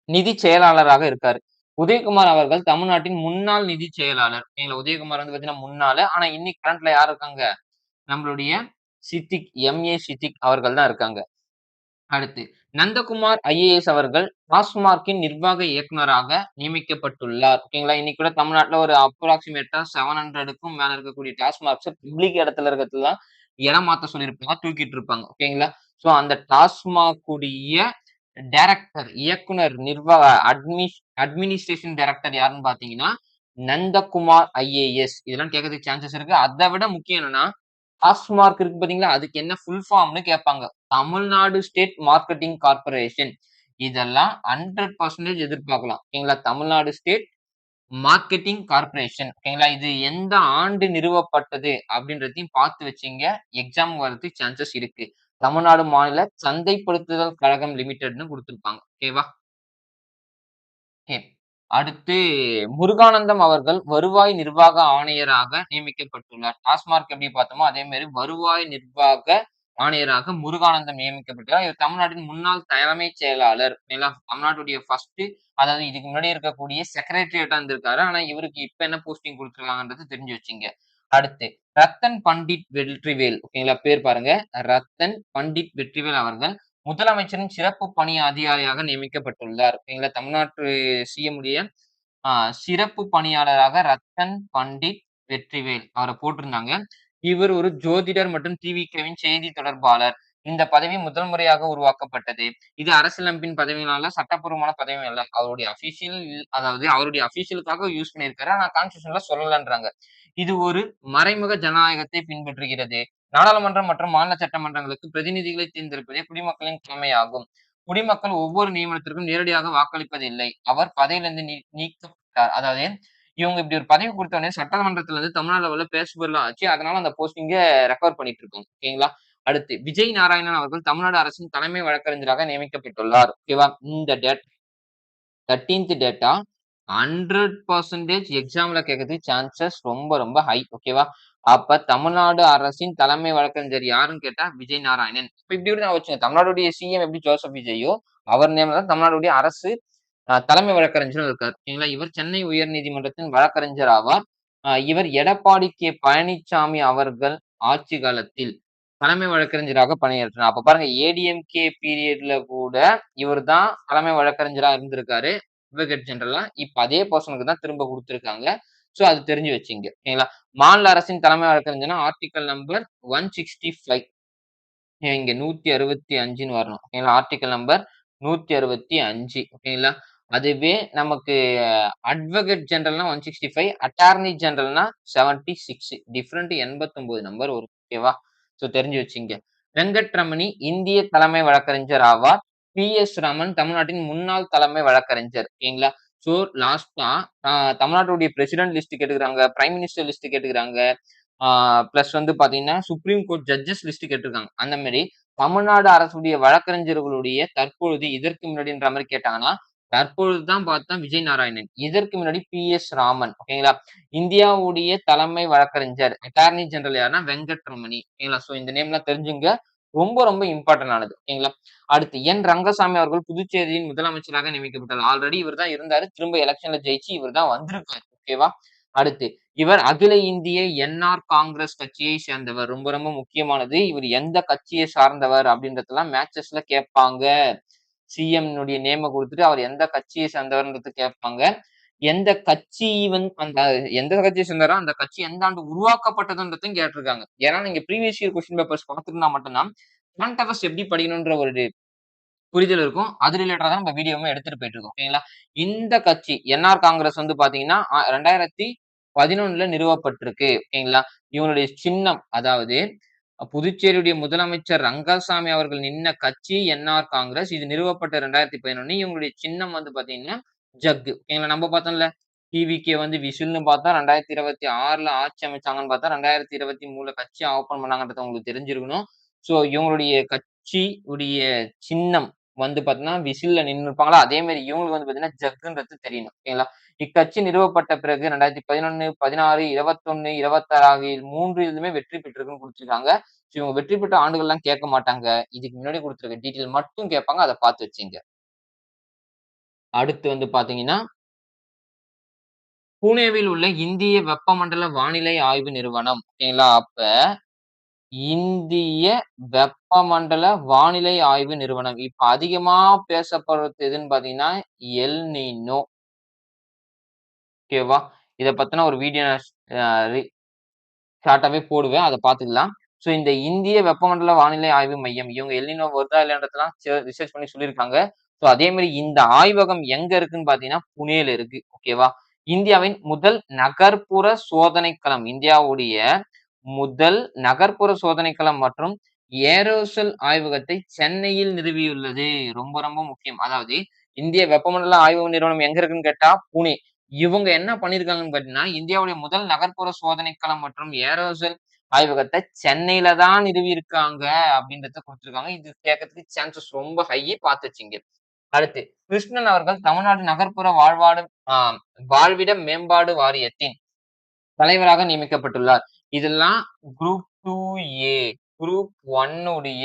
நிதிச் செயலாளராக இருக்காரு. உதயகுமார் அவர்கள் தமிழ்நாட்டின் முன்னாள் நிதிச் செயலாளர். ஓகேங்களா? உதயகுமார் வந்து பார்த்தீங்கன்னா முன்னாளு. ஆனா இன்னைக்கு கரண்ட்ல யார் இருக்காங்க? நம்மளுடைய சித்திக், எம்.ஏ. சித்திக் அவர்கள் தான் இருக்காங்க. அடுத்து நந்தகுமார் ஐஏஎஸ் அவர்கள் டாஸ்மார்க்கின் நிர்வாக இயக்குனராக நியமிக்கப்பட்டுள்ளார். ஓகேங்களா? இன்னைக்கு கூட தமிழ்நாட்டுல ஒரு அப்ராக்ஸிமேட்டா 700க்கும் மேல இருக்கக்கூடிய டாஸ்மார்க்ஸ பப்ளிக் இடத்துல இருக்கிறதுலாம் இடம் மாத்த சொல்லியிருப்பாங்க. தூக்கிட்டு இருப்பாங்க. ஓகேங்களா? சோ அந்த டாஸ்மாக் உடைய டைரக்டர், இயக்குனர், நிர்வாக அட்மினிஸ்ட்ரேஷன் டைரக்டர் யாருன்னு பார்த்தீங்கன்னா, நந்தகுமார் ஐஏஎஸ். இதெல்லாம் கேட்கறதுக்கு சான்சஸ் இருக்கு. அத விட முக்கியம் என்னன்னா, டாஸ்மார்க் இருக்கு பார்த்தீங்களா? அதுக்கு என்ன ஃபுல் ஃபார்ம்ன்னு கேட்பாங்க. Tamil Nadu state marketing corporation. இதெல்லாம் 100% எதிர்பார்க்கலாம். ஓகேங்களா? Tamil Nadu state marketing corporation. ஓகேங்களா? இது எந்த ஆண்டு நிறுவப்பட்டது அப்படின்றதையும் பார்த்து வச்சுங்க. எக்ஸாம் வரதுக்கு சான்சஸ் இருக்கு. தமிழ்நாடு மாநில சந்தைப்படுத்துதல் கழகம் லிமிடெட்ன்னு குடுத்திருப்பாங்க. ஓகேவா? ஓகே. அடுத்து முருகானந்தம் அவர்கள் வருவாய் நிர்வாக ஆணையராக நியமிக்கப்பட்டுள்ளார். டாஸ்மார்க் எப்படி பார்த்தோமோ, அதே மாரி வருவாய் நிர்வாக ஆணையராக முருகானந்தம் நியமிக்கப்பட்டுள்ளார். இவர் தமிழ்நாட்டின் முன்னாள் தலைமைச் செயலாளர். ஓகேங்களா? தமிழ்நாட்டுடைய ஃபர்ஸ்ட் அதாவது இதுக்கு முன்னாடி இருக்கக்கூடிய செக்ரட்டரியேட்டா இருந்திருக்காரு. ஆனா இவருக்கு இப்ப என்ன போஸ்டிங் குடுத்துருக்காங்கன்றது தெரிஞ்சு வச்சுங்க. அடுத்து ரத்தன் பண்டிட் வெற்றிவேல். ஓகேங்களா? பேர் பாருங்க. ரத்தன் பண்டிட் வெற்றிவேல் அவர்கள் முதலமைச்சரின் சிறப்பு பணி அதிகாரியாக நியமிக்கப்பட்டுள்ளார். ஓகேங்களா? தமிழ்நாட்டு சிஎம் உடைய ஆ சிறப்பு பணியாளராக ரத்தன் பண்டிட் வெற்றிவேல் அவர போட்டிருந்தாங்க. இவர் ஒரு ஜோதிடர் மற்றும் டிவிகேவின் செய்தி தொடர்பாளர். இந்த பதவி முதல் முறையாக உருவாக்கப்பட்டது. இது அரசியலமைப்பின் பதவியும் அல்ல, சட்டப்பூர்வமான பதவியும் அல்ல. அவருடைய அபிஷியல் அதாவது அவருடைய அபிஷியலுக்காக யூஸ் பண்ணியிருக்காரு. ஆனா கான்ஸ்டிடியூஷன்ல சொல்லலன்றாங்க. இது ஒரு மறைமுக ஜனநாயகத்தை பின்பற்றுகிறது. நாடாளுமன்றம் மற்றும் மாநில சட்டமன்றங்களுக்கு பிரதிநிதிகளை தேர்ந்தெடுப்பதே குடிமக்களின் கடமையாகும். குடிமக்கள் ஒவ்வொரு நியமனத்திற்கும் நேரடியாக வாக்களிப்பதில்லை. அவர் பதவியிலிருந்து நீக்கப்பட்டார். அதாவது இவங்க இப்படி ஒரு பதவி குடுத்த உடனே சட்டமன்றத்துல இருந்து தமிழ்நாடு லெவல்ல பேசுபொருளா ஆச்சு. அதனால அந்த போஸ்டிங்க ரெக்கவர் பண்ணிட்டு இருக்காங்க. ஓகேங்களா? அடுத்து விஜய் நாராயணன் அவர்கள் தமிழ்நாடு அரசின் தலைமை வழக்கறிஞராக நியமிக்கப்பட்டுள்ளார். ஓகேவா? இந்த 13த் டேட்டா 100% எக்ஸாம்ல கேட்கறதுக்கு சான்சஸ் ரொம்ப ரொம்ப ஹை. ஓகேவா? அப்ப தமிழ்நாடு அரசின் தலைமை வழக்கறிஞர் யாருன்னு கேட்டா விஜய் நாராயணன். இப்ப இப்படி கூட ஞாபகம் வச்சுக்கங்க. தமிழ்நாடுடைய சிஎம் எப்படி ஜோசப் விஜய்யோ, அவர் நேம்ல தான் தமிழ்நாடுடைய அரசு தலைமை வழக்கறிஞரும் இருக்கார். ஓகேங்களா? இவர் சென்னை உயர்நீதிமன்றத்தின் வழக்கறிஞர் ஆவார். இவர் எடப்பாடி கே. பழனிச்சாமி அவர்கள் ஆட்சி காலத்தில் தலைமை வழக்கறிஞராக பணியாற்றினார். அப்ப பாருங்க ஏடிஎம்கே பீரியட்ல கூட இவர் தான் தலைமை வழக்கறிஞரா இருந்திருக்காரு. அட்வொகேட் ஜெனரலா. இப்ப அதே பெர்சனுக்கு தான் திரும்ப குடுத்திருக்காங்க. சோ அது தெரிஞ்சு வச்சுங்க. ஓகேங்களா? மாநில அரசின் தலைமை வழக்கறிஞர்னா ஆர்டிகிள் நம்பர் 165. இங்க 165ன்னு வரணும். ஓகேங்களா? Article number 165. ஓகேங்களா? அதுவே நமக்கு அட்வொகேட் ஜெனரல்னா 165, அட்டார்னி ஜெனரல்னா 76. டிஃபரண்ட் 89 நம்பர் வரும். ஓகேவா? சோ தெரிஞ்சு வச்சுங்க. வெங்கட்ரமணி இந்திய தலைமை வழக்கறிஞர் ஆவார். பி.எஸ். ராமன் தமிழ்நாட்டின் முன்னாள் தலைமை வழக்கறிஞர். ஓகேங்களா? சோ லாஸ்ட்டா அ தமிழ்நாட்டுடைய பிரசிடென்ட் லிஸ்ட் கேட்டுருக்காங்க. பிரைம் மினிஸ்டர் லிஸ்ட் கேட்டுருக்காங்க. ஆ பிளஸ் வந்து பாத்தீங்கன்னா, சுப்ரீம் கோர்ட் ஜட்ஜஸ் லிஸ்ட் கேட்டுருக்காங்க. அந்த மாரி தமிழ்நாடு அரசுடைய வழக்கறிஞர்களுடைய தற்பொழுது இதற்கு முன்னாடின்ற மாரி கேட்டாங்கன்னா, தற்பொழுது தான் பார்த்தா விஜய் நாராயணன். இதற்கு முன்னாடி பி.எஸ். ராமன். ஓகேங்களா? இந்தியாவுடைய தலைமை வழக்கறிஞர், அட்டார்னி ஜெனரல் யாருன்னா வெங்கட்ரமணி. ஓகேங்களா? சோ இந்த நேம்லாம் தெரிஞ்சுங்க. ரொம்ப ரொம்ப இம்பார்ட்டன்ட் ஆனது. ஓகேங்களா? அடுத்து என். ரங்கசாமி அவர்கள் புதுச்சேரியின் முதலமைச்சராக நியமிக்கப்பட்டார். ஆல்ரெடி இவர் தான் இருந்தாரு. திரும்ப எலக்ஷன்ல ஜெயிச்சு இவர் தான் வந்திருக்காரு. ஓகேவா? அடுத்து இவர் அகில இந்திய என்.ஆர். காங்கிரஸ் கட்சியை சேர்ந்தவர். ரொம்ப ரொம்ப முக்கியமானது. இவர் எந்த கட்சியை சார்ந்தவர் அப்படின்றதெல்லாம் மேட்சஸ்ல கேட்பாங்க. சிஎம் னுடைய நேம குடுத்துட்டு அவர் எந்த கட்சியை சேர்ந்தவர்ன்றது கேட்பாங்க. எந்த கட்சி அந்த எந்த கட்சியை சேர்ந்தாரோ அந்த கட்சி எந்த ஆண்டு உருவாக்கப்பட்டதுன்றதையும் கேட்டிருக்காங்க. ஏன்னா நீங்க ப்ரீவியஸ் இயர் கொஸ்டின் பேப்பர்ஸ் பார்த்திருந்தா மட்டும் தான் கரண்ட் அஃபேர்ஸ் எப்படி படிக்கணும்ன்ற ஒரு புரிதல் இருக்கும். அது ரிலேட்டடா தான் நம்ம வீடியோவுமே எடுத்துட்டு போயிட்டு இருக்கோம். ஓகேங்களா? இந்த கட்சி என்.ஆர். காங்கிரஸ் வந்து பார்த்தீங்கன்னா, 2011ல நிறுவப்பட்டிருக்கு. ஓகேங்களா? இவங்களுடைய சின்னம் அதாவது புதுச்சேரியுடைய முதலமைச்சர் ரங்கசாமி அவர்கள் நின்ன கட்சி என்.ஆர். காங்கிரஸ். இது நிறுவப்பட்ட 2011. இவங்களுடைய சின்னம் வந்து பார்த்தீங்கன்னா, ஜக்கு. ஓகேங்களா? நம்ம பார்த்தோம்ல. டிவிகே வந்து விசில்ன்னு பார்த்தோம். 2026ல ஆட்சி அமைச்சாங்கன்னு பார்த்தா, 2023ல கட்சி ஓப்பன் பண்ணாங்கன்றது உங்களுக்கு தெரிஞ்சிருக்கணும். சோ இவங்களுடைய கட்சி உடைய சின்னம் வந்து பார்த்தீங்கன்னா, விசில்ல நின்னுருப்பாங்களா, அதே மாரி இவங்களுக்கு வந்து பார்த்தீங்கன்னா, ஜக்குன்றது தெரியணும். ஓகேங்களா? இக்கட்சி நிறுவப்பட்ட பிறகு 2011, 16, 21, 26 ஆகிய 3 இதுலயுமே வெற்றி பெற்றிருக்குன்னு குடுத்திருக்காங்க. சோ இவங்க வெற்றி பெற்ற ஆண்டுகள்லாம் கேட்க மாட்டாங்க. இதுக்கு முன்னாடி குடுத்திருக்க டீட்டெயில் மட்டும் கேட்பாங்க. அத பார்த்து வச்சுங்க. அடுத்து வந்து பார்த்தீங்கன்னா, புனேவில் உள்ள இந்திய வெப்பமண்டல வானிலை ஆய்வு நிறுவனம். ஓகேங்களா? அப்ப இந்திய வெப்பமண்டல வானிலை ஆய்வு நிறுவனம். இப்ப அதிகமா பேசப்படுறது எதுன்னு பார்த்தீங்கன்னா, எல் நீனோ. ஓகேவா? இத பத்தின ஒரு வீடியோ நான் அ ரி ஷார்ட்டாவே போடுவேன். அத பார்த்துக்கலாம். சோ இந்த இந்திய வெப்பமண்டல வானிலை ஆய்வு மையம், இவங்க எல் நீனோ வருதா இல்லையான்றதெல்லாம் ரிசர்ச் பண்ணி சொல்லியிருக்காங்க. சோ அதே மாரி இந்த ஆய்வகம் எங்க இருக்குன்னு பார்த்தீங்கன்னா, புனேல இருக்கு. ஓகேவா? இந்தியாவின் முதல் நகர்ப்புற சோதனைக்களம். இந்தியாவுடைய முதல் நகர்ப்புற சோதனைக்களம் மற்றும் ஏரோசல் ஆய்வகத்தை சென்னையில் நிறுவியுள்ளது. ரொம்ப ரொம்ப முக்கியம். அதாவது இந்திய வெப்பமண்டல ஆய்வு நிறுவனம் எங்க இருக்குன்னு கேட்டா புனே. இவங்க என்ன பண்ணியிருக்காங்கன்னு பார்த்தீங்கன்னா, இந்தியாவுடைய முதல் நகர்ப்புற சோதனைக்களம் மற்றும் ஏரோசல் ஆய்வகத்த சென்னையில தான் நிறுவியிருக்காங்க அப்படின்றத குடுத்திருக்காங்க. இது கேட்கறதுக்கு சான்சஸ் ரொம்ப ஹை. பார்த்து வச்சுங்க. அடுத்து கிருஷ்ணன் அவர்கள் தமிழ்நாடு நகர்ப்புற ஆ வாழ்விட மேம்பாடு வாரியத்தின் தலைவராக நியமிக்கப்பட்டுள்ளார். இதெல்லாம் குரூப் 2A. குரூப் 1 உடைய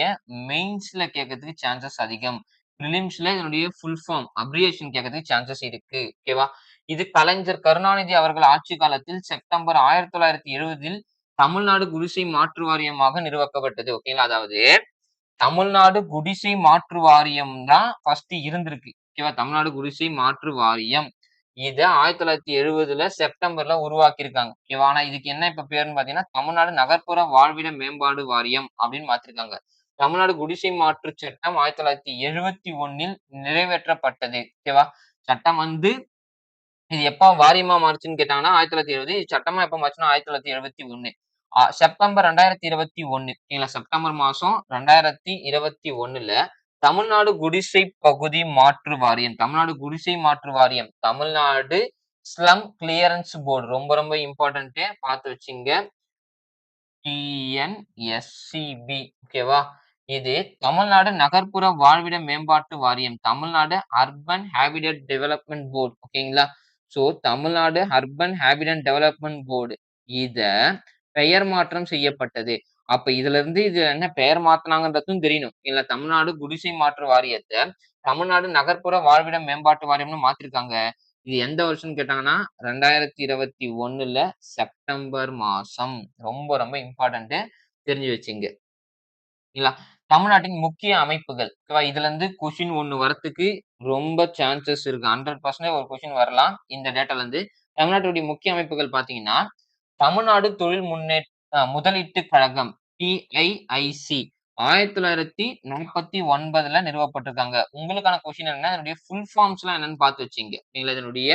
மெயின்ஸ்ல கேட்கறதுக்கு சான்சஸ் அதிகம். பிரிலிம்ஸ்ல இதனுடைய ஃபுல் ஃபார்ம், அப்ரிவியேஷன் கேட்கறதுக்கு சான்சஸ் இருக்கு. ஓகேவா? இது கலைஞர் கருணாநிதி அவர்கள் ஆட்சி காலத்தில் செப்டம்பர் 1970ல் தமிழ்நாடு குடிசை மாற்று வாரியமாக நிறுவக்கப்பட்டது. ஓகேங்களா? அதாவது தமிழ்நாடு குடிசை மாற்று வாரியம் தான் ஃபர்ஸ்ட் இருந்திருக்கு. ஓகேவா? தமிழ்நாடு குடிசை மாற்று வாரியம். இத 1970ல செப்டம்பர்ல உருவாக்கியிருக்காங்க. ஓகேவா? ஆனா இதுக்கு என்ன இப்ப பேருன்னு பார்த்தீங்கன்னா, தமிழ்நாடு நகர்ப்புற வாழ்விட மேம்பாடு வாரியம் அப்படின்னு மாத்திருக்காங்க. தமிழ்நாடு குடிசை மாற்று சட்டம் 1971ல் நிறைவேற்றப்பட்டது. ஓகேவா? சட்டம் வந்து இது எப்ப வாரியமா மாறுச்சுன்னு கேட்டாங்கன்னா, 1970. இது சட்டமா எப்ப மாறுச்சுன்னா 1971. செப்டம்பர் 2021. ஓகேங்களா? செப்டம்பர் மாசம் 2021ல தமிழ்நாடு குடிசை பகுதி மாற்று வாரியம். தமிழ்நாடு குடிசை மாற்று வாரியம். Tamil Nadu slum clearance board. ரொம்ப ரொம்ப இம்பார்ட்டன்ட். பார்த்து வச்சுங்க. டிஎன்எஸ்சிபி. ஓகேவா? இது தமிழ்நாடு நகர்ப்புற வாழ்விட மேம்பாட்டு வாரியம். Tamil Nadu urban habitat development board. ஓகேங்களா? So Tamil Nadu urban habitat development board. இத பெயர் மாற்றம் செய்யப்பட்டது. அப்ப இதுலருந்து இது என்ன பெயர் மாத்துனாங்கன்றதும் தெரியணும். இல்ல தமிழ்நாடு குடிசை மாற்று வாரியத்த தமிழ்நாடு நகர்ப்புற வாழ்விட மேம்பாட்டு வாரியம்னு மாத்திருக்காங்க. இது எந்த வருஷம்னு கேட்டாங்கன்னா, 2021ல செப்டம்பர் மாசம். ரொம்ப ரொம்ப இம்பார்ட்டன்ட். தெரிஞ்சு வச்சுங்க. சரிங்களா? தமிழ்நாட்டின் முக்கிய அமைப்புகள். ஓகேவா? இதுலருந்து கொஸ்டின் 1 வரத்துக்கு ரொம்ப சான்சஸ் இருக்கு. 100% ஒரு கொஸ்டின் வரலாம். இந்த டேட்டாலருந்து. தமிழ்நாட்டுடைய முக்கிய அமைப்புகள் பார்த்தீங்கன்னா, தமிழ்நாடு தொழில் முதலீட்டுக் கழகம். டிஐஐசி. 1949ல நிறுவப்பட்டிருக்காங்க. உங்களுக்கான கொஸ்டின் என்னன்னா, இதனுடைய ஃபுல் ஃபார்ம்ஸ்லாம் என்னன்னு பார்த்து வச்சுங்க. சரிங்களா? இதனுடைய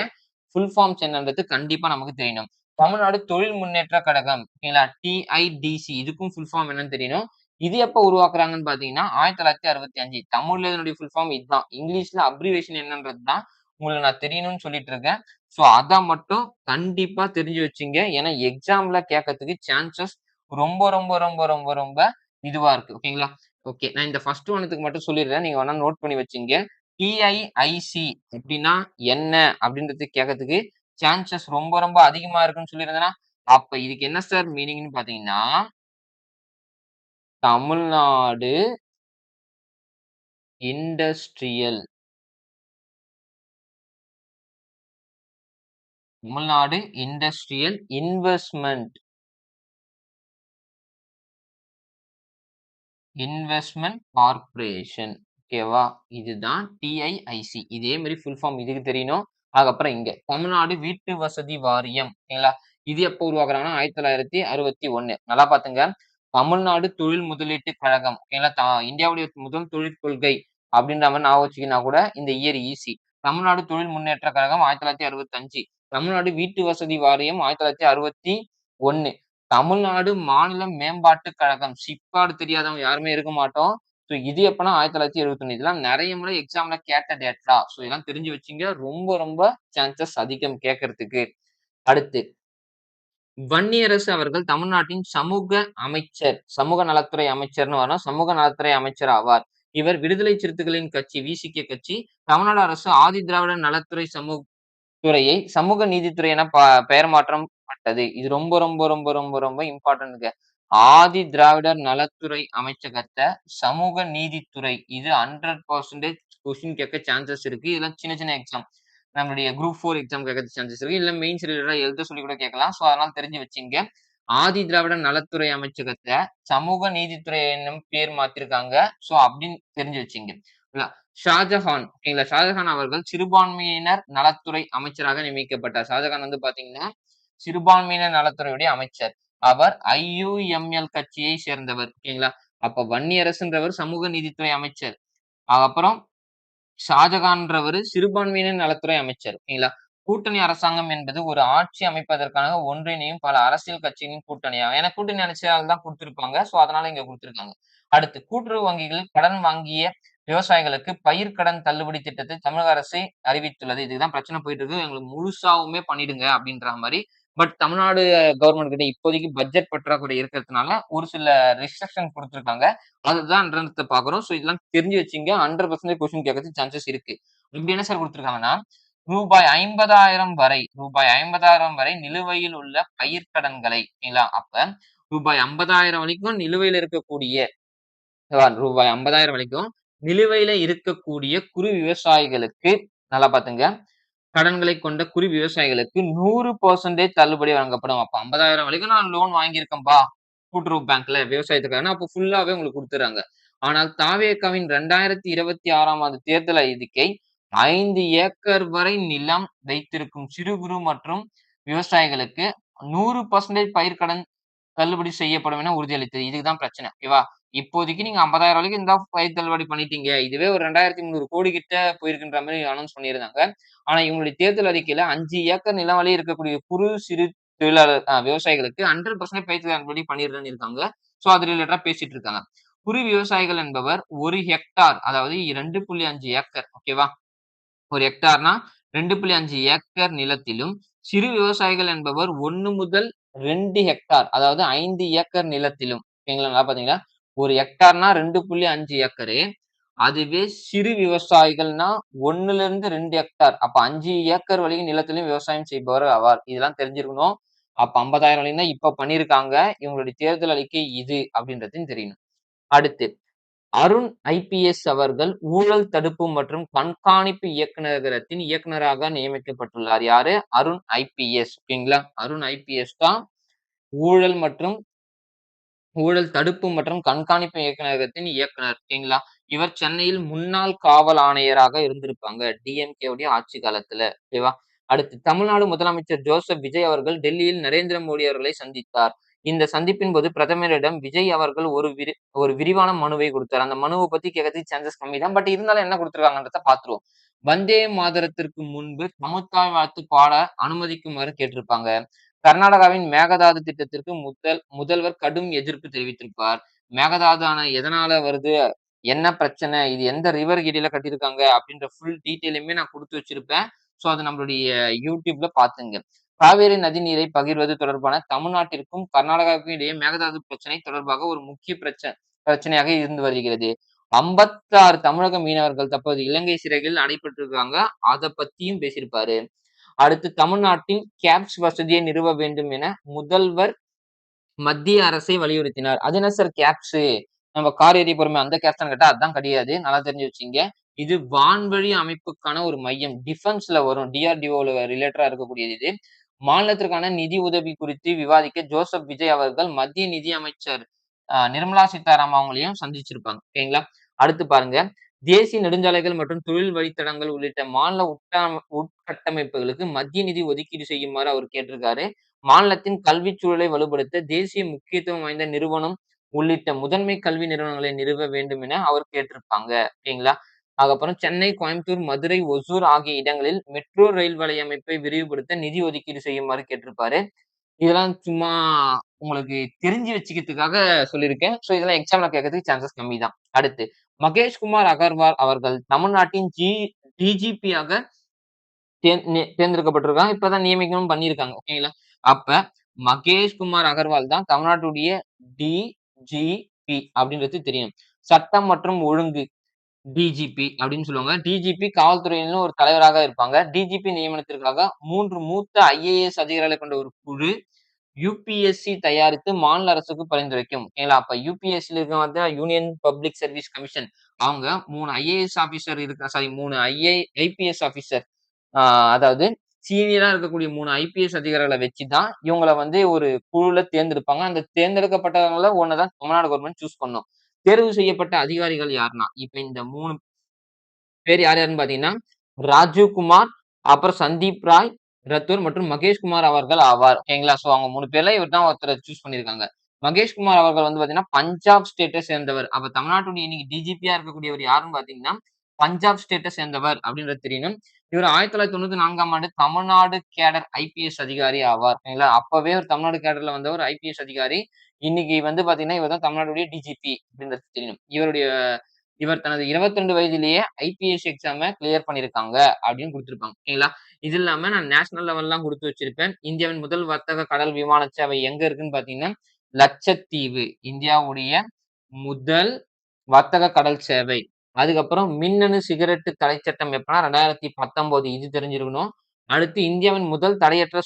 ஃபுல் ஃபார்ம்ஸ் என்னன்றது கண்டிப்பா நமக்கு தெரியணும். தமிழ்நாடு தொழில் முன்னேற்ற கழகம். ஓகேங்களா? டிஐடிசி. இதுக்கும் ஃபுல் ஃபார்ம் என்னன்னு தெரியணும். இது எப்ப உருவாக்குறாங்கன்னு பார்த்தீங்கன்னா, 1965. தமிழ்ல இதனுடைய ஃபுல் ஃபார்ம் இதுதான். இங்கிலீஷ்ல அப்ரிவேஷன் என்னன்றது தான் உங்களுக்கு நான் தெரியணும்னு சொல்லிட்டு இருக்கேன். ஸோ அத மட்டும் கண்டிப்பா தெரிஞ்சு வச்சுங்க. ஏன்னா எக்ஸாம்ல கேட்கறதுக்கு சான்சஸ் ரொம்ப, ரொம்ப, ரொம்ப, ரொம்ப, ரொம்ப இதுவா இருக்கு. ஓகேங்களா? ஓகே. நான் இந்த ஃபர்ஸ்ட் ஒன்னுத்துக்கு மட்டும் சொல்லிடுறேன். நீங்க வேணா நோட் பண்ணி வச்சுங்க. டிஐஐசி அப்டின்னா என்ன? அப்டின்றது கேட்கறதுக்கு சான்சஸ் ரொம்ப, ரொம்ப அதிகமா இருக்குன்னு சொல்லியிருந்தேனா, அப்ப இதுக்கு என்ன சார் மீனிங்ன்னு பார்த்தீங்கன்னா, Tamil Nadu industrial Tamil Nadu industrial investment investment corporation. ஓகேவா? இதுதான் டிஐஐசி. இதே மாரி ஃபுல் ஃபார்ம் இதுக்கு தெரியணும். அதுக்கப்புறம் இங்க தமிழ்நாடு வீட்டு வசதி வாரியம். ஓகேங்களா? இது எப்போ உருவாக்குறாங்கன்னா 1961. நல்லா பாத்துங்க. தமிழ்நாடு தொழில் முதலீட்டு கழகம். ஓகேங்களா? இந்தியாவுடைய முதல் தொழில் கொள்கை அப்படின்ற மாரி ஞாபகம் வச்சுக்கினா கூட இந்த இயர் ஈஸி. தமிழ்நாடு தொழில் முன்னேற்ற கழகம் 1965. தமிழ்நாடு வீட்டு வசதி வாரியம் 1961. தமிழ்நாடு மாநில மேம்பாட்டுக் கழகம். சிப்காட் தெரியாதவங்க யாருமே இருக்க மாட்டோம். ஸோ இது எப்பன்னா 1971. இதெல்லாம் நெறைய முறை எக்ஸாம்ல கேட்ட டேட்டா. ஸோ இதெல்லாம் தெரிஞ்சு வச்சுங்க. ரொம்ப ரொம்ப சான்சஸ் அதிகம் கேட்கறதுக்கு. அடுத்து வன்னியரசு அவர்கள் தமிழ்நாட்டின் சமூக அமைச்சர். சமூக நலத்துறை அமைச்சர்ன்னு வரும். சமூக நலத்துறை அமைச்சர் ஆவார். இவர் விடுதலை சிறுத்தைகளின் கட்சி விசிக கட்சி, தமிழ்நாடு அரசு ஆதி திராவிடர் நலத்துறை துறையை சமூக நீதித்துறை என பெயர் மாற்றம் பட்டது. இது ரொம்ப ரொம்ப ரொம்ப ரொம்ப ரொம்ப இம்பார்ட்டன்ட்ங்க. ஆதி திராவிடர் நலத்துறை அமைச்சகத்த சமூக நீதித்துறை. இது 100% கொஸ்டின் கேட்க சான்சஸ் இருக்கு. இதெல்லாம் சின்ன சின்ன எக்ஸாம். நம்மளுடைய குரூப் 4 எக்ஸாம் கேட்கறதுக்கு சான்சஸ் இருக்கு. இல்ல மெயின்ஸ் ரிலேட்டடா எழுத சொல்லி கூட கேட்கலாம். ஸோ அதனால தெரிஞ்சு வச்சுங்க. ஆதி திராவிடர் நலத்துறை அமைச்சகத்த சமூக நீதித்துறை என்னும் பேர் மாத்திருக்காங்க. ஸோ அப்படின்னு தெரிஞ்சு வச்சுங்க. ஷாஜஹான் ஓகேங்களா? ஷாஜஹான் அவர்கள் சிறுபான்மையினர் நலத்துறை அமைச்சராக நியமிக்கப்பட்டார். ஷாஜகான் வந்து பாத்தீங்கன்னா, சிறுபான்மையினர் நலத்துறையுடைய அமைச்சர். அவர் ஐயுஎம்எல் கட்சியை சேர்ந்தவர். ஓகேங்களா? அப்ப வன்னியரசுன்றவர் சமூக நீதித்துறை அமைச்சர். அதுக்கப்புறம் ஷாஜகான்றவரு சிறுபான்மையினர் நலத்துறை அமைச்சர். ஓகேங்களா? கூட்டணி அரசாங்கம் என்பது ஒரு ஆட்சி அமைப்பதற்காக ஒன்றிணையும் பல அரசியல் கட்சிகளின் கூட்டணியா ஏன்னா கூட்டணி அரசியல் தான் குடுத்திருப்பாங்க. சோ அதனால இங்க குடுத்திருக்காங்க. அடுத்து கூட்டுறவு வங்கிகளில் கடன் வாங்கிய விவசாயிகளுக்கு பயிர்க்கடன் தள்ளுபடி திட்டத்தை தமிழக அரசு அறிவித்துள்ளது. இதுதான் பிரச்சனை போயிட்டு இருக்கு. எங்களுக்கு முழுசாவுமே பண்ணிடுங்க அப்படின்ற மாரி. பட் தமிழ்நாடு கவர்ன்மெண்ட் கிட்ட இப்போதைக்கு பட்ஜெட் பற்றாக்குறை இருக்கிறதுனால ஒரு சில ரெஸ்ட்ரிக்ஷன் குடுத்திருக்காங்க. அதுதான்றத பார்க்குறோம். ஸோ இதெல்லாம் தெரிஞ்சு வச்சுங்க. 100% கொஸ்டின் கேட்கறதுக்கு சான்சஸ் இருக்கு. இப்படி என்ன சார் குடுத்திருக்காங்கன்னா, ரூபாய் 50,000 வரை நிலுவையில் உள்ள பயிர்க்கடன்களை ஓகேங்களா? அப்ப ரூபாய் 50,000 வரைக்கும் நிலுவையில இருக்கக்கூடிய ரூபாய் 50,000 வரைக்கும் நிலுவையில இருக்கக்கூடிய குறு விவசாயிகளுக்கு நல்லா பாத்துங்க. கடன்களை கொண்ட குறு விவசாயிகளுக்கு 100% தள்ளுபடி வழங்கப்படும். அப்ப 50,000 வரைக்கும் நான் லோன் வாங்கியிருக்கேன்பா. கூட்டுறவு பேங்க்ல விவசாயத்துக்கான அப்ப ஃபுல்லாவே உங்களுக்கு குடுத்துறாங்க. ஆனால் தாவேகாவின் 2026ஆம் ஆண்டு தேர்தல் அறிக்கை 5 ஏக்கர் வரை நிலம் வைத்திருக்கும் சிறு குறு மற்றும் விவசாயிகளுக்கு 100% பயிர்க்கடன் தள்ளுபடி செய்யப்படும் என உறுதியளித்தது. இதுக்கு தான் பிரச்சனை. ஓகேவா? இப்போதைக்கு நீங்க 50,000 வரைக்கும் இருந்தா பயிர் தள்ளுபடி பண்ணிட்டீங்க. இதுவே ஒரு 2,300 கோடி கிட்ட போயிருக்குன்ற மாரி அனௌன்ஸ் பண்ணியிருந்தாங்க. ஆனா இவங்களுடைய தேர்தல் அறிக்கையில 5 ஏக்கர் நிலம் வரை இருக்கக்கூடிய குறு, சிறு தொழிலாளர் விவசாயிகளுக்கு 100% பயிர் தள்ளுபடி பண்ணிடுறேன்னு இருக்காங்க. சோ அது ரிலேட்டடா பேசிட்டு இருக்காங்க. குறு விவசாயிகள் என்பவர் 1 ஹெக்டார் அதாவது 2.5 ஏக்கர் ஓகேவா? 1 ஹெக்டார்னா 2.5 ஏக்கர் நிலத்திலும், சிறு விவசாயிகள் என்பவர் 1 முதல் 2 ஹெக்டார் அதாவது 5 ஏக்கர் நிலத்திலும் ஓகேங்களா? நல்லா பார்த்தீங்களா? 1 ஹெக்டார்னா 2.5 ஏக்கரு. அதுவே சிறு விவசாயிகள்னா 1லிருந்து 2 ஹெக்டார். அப்ப 5 ஏக்கர் வரைக்கும் நிலத்திலும் விவசாயம் செய்பவர் ஆவார். இதெல்லாம் தெரிஞ்சிருக்கணும். அப்ப 50,000 வரையும் தான் இப்ப பண்ணியிருக்காங்க. இவங்களுடைய தேர்தல் அறிக்கை இது அப்படின்றதையும் தெரியணும். அடுத்து அருண் ஐபிஎஸ் அவர்கள் ஊழல் தடுப்பு மற்றும் கண்காணிப்பு இயக்குநரகத்தின் இயக்குனராக நியமிக்கப்பட்டுள்ளார். யாரு? அருண் ஐபிஎஸ். ஓகேங்களா? அருண் ஐபிஎஸ் தான் ஊழல் மற்றும் ஊழல் தடுப்பு மற்றும் கண்காணிப்பு இயக்குநரகத்தின் இயக்குனர். ஓகேங்களா? இவர் சென்னையில் முன்னாள் காவல் ஆணையராக இருந்திருப்பாங்க. டிஎம்கே உடைய ஆட்சி காலத்துல. ஓகேவா? அடுத்து தமிழ்நாடு முதலமைச்சர் ஜோசப் விஜய் அவர்கள் டெல்லியில் நரேந்திர மோடி அவர்களை சந்தித்தார். இந்த சந்திப்பின் போது பிரதமரிடம் விஜய் அவர்கள் ஒரு விரிவான மனுவை கொடுத்தார். அந்த மனுவை பத்தி கேட்கறதுக்கு சான்சஸ் கம்மி தான். பட் இருந்தாலும் என்ன கொடுத்திருக்காங்கன்றத பார்த்துருவோம். வந்தே மாதரத்திற்கு முன்பு தமிழ்த்தாய் வாழ்த்து பாட அனுமதிக்குமாறு கேட்டிருப்பாங்க. கர்நாடகாவின் மேகதாது திட்டத்திற்கு முதல்வர் கடும் எதிர்ப்பு தெரிவித்திருப்பார். மேகதாது எதனால வருது? என்ன பிரச்சனை? இது எந்த ரிவருக்கு இடையில கட்டியிருக்காங்க? அப்படின்ற ஃபுல் டீட்டெயிலுமே நான் குடுத்து வச்சிருப்பேன். ஸோ, அத நம்மளுடைய YouTubeல பாத்துங்க. காவேரி நதி நீரை பகிர்வது தொடர்பான தமிழ்நாட்டிற்கும், கர்நாடகாவுக்கும் இடையே மேகதாது பிரச்சனை தொடர்பாக ஒரு முக்கிய பிரச்சனையாக இருந்து வருகிறது. 56 தமிழக மீனவர்கள் தற்போது இலங்கை சிறைகளில் அடைபட்டிருக்காங்க. அத பத்தியும் பேசியிருப்பாரு. அடுத்து தமிழ்நாட்டில் கேப்ஸ் வசதியை நிறுவ வேண்டும் என முதல்வர் மத்திய அரசை வலியுறுத்தினார். அது என்ன சார் கேப்ஸு? நம்ம கார் ஏறி போறோமே அந்த கேப்ஸான்னு கேட்டா அதான் கிடையாது. நல்லா தெரிஞ்சு வச்சுக்கங்க. இது வான்வழி அமைப்புக்கான ஒரு மையம். டிஃபென்ஸ்ல வரும். DRDOல ரிலேட்டடா இருக்கக்கூடியது இது. மாநிலத்திற்கான நிதி உதவி குறித்து விவாதிக்க ஜோசப் விஜய் அவர்கள் மத்திய நிதி அமைச்சர் நிர்மலா சீதாராமன் அவங்களையும் சந்திச்சிருப்பாங்க. ஓகேங்களா? அடுத்து பாருங்க. தேசிய நெடுஞ்சாலைகள் மற்றும் தொழில் வழித்தடங்கள் உள்ளிட்ட மாநில உட்கட்டமைப்புகளுக்கு மத்திய நிதி ஒதுக்கீடு செய்யுமாறு அவர் கேட்டிருக்காரு. மாநிலத்தின் கல்விச் சூழலை வலுப்படுத்த தேசிய முக்கியத்துவம் வாய்ந்த நிறுவனம் உள்ளிட்ட முதன்மை கல்வி நிறுவனங்களை நிறுவ வேண்டும் என அவர் கேட்டிருப்பாங்க. ஓகேங்களா? அதுக்கப்புறம் சென்னை, கோயம்புத்தூர், மதுரை, ஒசூர் ஆகிய இடங்களில் மெட்ரோ ரயில் வலையமைப்பை விரிவுபடுத்த நிதி ஒதுக்கீடு செய்யுமாறு கேட்டிருப்பாரு. இதெல்லாம் சும்மா உங்களுக்கு தெரிஞ்சு வச்சுக்கிறதுக்காக சொல்லியிருக்கேன். ஸோ இதெல்லாம் எக்ஸாம்ல கேட்கறதுக்கு சான்சஸ் கம்மி தான். அடுத்து மகேஷ்குமார் அகர்வால் அவர்கள் தமிழ்நாட்டின் டிஜிபியாக தேர்ந்தெடுக்கப்பட்டிருக்காங்க. இப்பதான் நியமிக்கவும் பண்ணியிருக்காங்க. ஓகேங்களா? அப்ப மகேஷ்குமார் அகர்வால் தான் தமிழ்நாட்டுடைய டிஜிபி அப்படின்றது தெரியும். சட்டம் மற்றும் ஒழுங்கு டிஜிபி அப்படின்னு சொல்லுவாங்க. டிஜிபி காவல்துறையிலும் ஒரு தலைவராக இருப்பாங்க. டிஜிபி நியமனத்திற்காக 3 மூத்த ஐஏஎஸ் அதிகாரிகளை கொண்ட ஒரு குழு யுபிஎஸ்சி தயாரித்து மாநில அரசுக்கு பரிந்துரைக்கும். ஓகேங்களா? அப்ப யுபிஎஸ்சில இருக்கவங்க தான் யூனியன் பப்ளிக் சர்வீஸ் கமிஷன். அவங்க 3 IAS officer sorry 3 IPS officer ஆ அதாவது சீனியரா இருக்கக்கூடிய 3 ஐபிஎஸ் அதிகாரிகள வச்சு தான் இவங்கள வந்து ஒரு குழுல தேர்ந்தெடுப்பாங்க. அந்த தேர்ந்தெடுக்கப்பட்டவங்கள்ல ஒண்ண தான் தமிழ்நாடு கவர்ன்மெண்ட் சூஸ் பண்ணும். தேர்வு செய்யப்பட்ட அதிகாரிகள் யாருன்னா, இப்ப இந்த 3 பேர் யார் யாருன்னு பார்த்தீங்கன்னா, ராஜீவ் குமார், அப்புறம் சந்தீப் ராய் ரத்தோர் மற்றும் மகேஷ்குமார் அவர்கள் ஆவார். ஓகேங்களா? சோ அவங்க 3 பேர்ல இவர் தான் ஒருத்தர சூஸ் பண்ணியிருக்காங்க. மகேஷ்குமார் அவர்கள் வந்து பார்த்தீங்கன்னா, பஞ்சாப் ஸ்டேட்ட சேர்ந்தவர். அப்ப தமிழ்நாட்டுடைய இன்னைக்கு டிஜிபியா இருக்கக்கூடியவர் யாருன்னு பார்த்தீங்கன்னா, பஞ்சாப் ஸ்டேட்ட சேர்ந்தவர் அப்படின்றது தெரியணும். இவர் 1994ஆம் ஆண்டு தமிழ்நாடு கேடர் ஐபிஎஸ் அதிகாரி ஆவார். ஓகேங்களா? அப்பவே ஒரு தமிழ்நாடு கேடர்ல வந்த ஒரு ஐபிஎஸ் அதிகாரி. இன்னைக்கு வந்து பார்த்தீங்கன்னா, இவர் தான் தமிழ்நாடுடைய டிஜிபி அப்படின்றது தெரியணும். இவர் தனது 22 வயதிலேயே ஐபிஎஸ் எக்ஸாம கிளியர் பண்ணியிருக்காங்க அப்படின்னு குடுத்திருப்பாங்க. ஓகேங்களா? இது இல்லாம நான் நேஷனல் லெவல்லாம் குடுத்து வச்சிருப்பேன். இந்தியாவின் முதல் வர்த்தக கடல் விமான சேவை எங்க இருக்குன்னு பார்த்தீங்கன்னா, லட்சத்தீவு. இந்தியாவுடைய முதல் வர்த்தக கடல் சேவை. அதுக்கப்புறம் மின்னணு சிகரெட்டு தடை சட்டம் எப்பன்னா 2019 இது தெரிஞ்சிருக்கணும். அடுத்து இந்தியாவின் முதல் தடையற்ற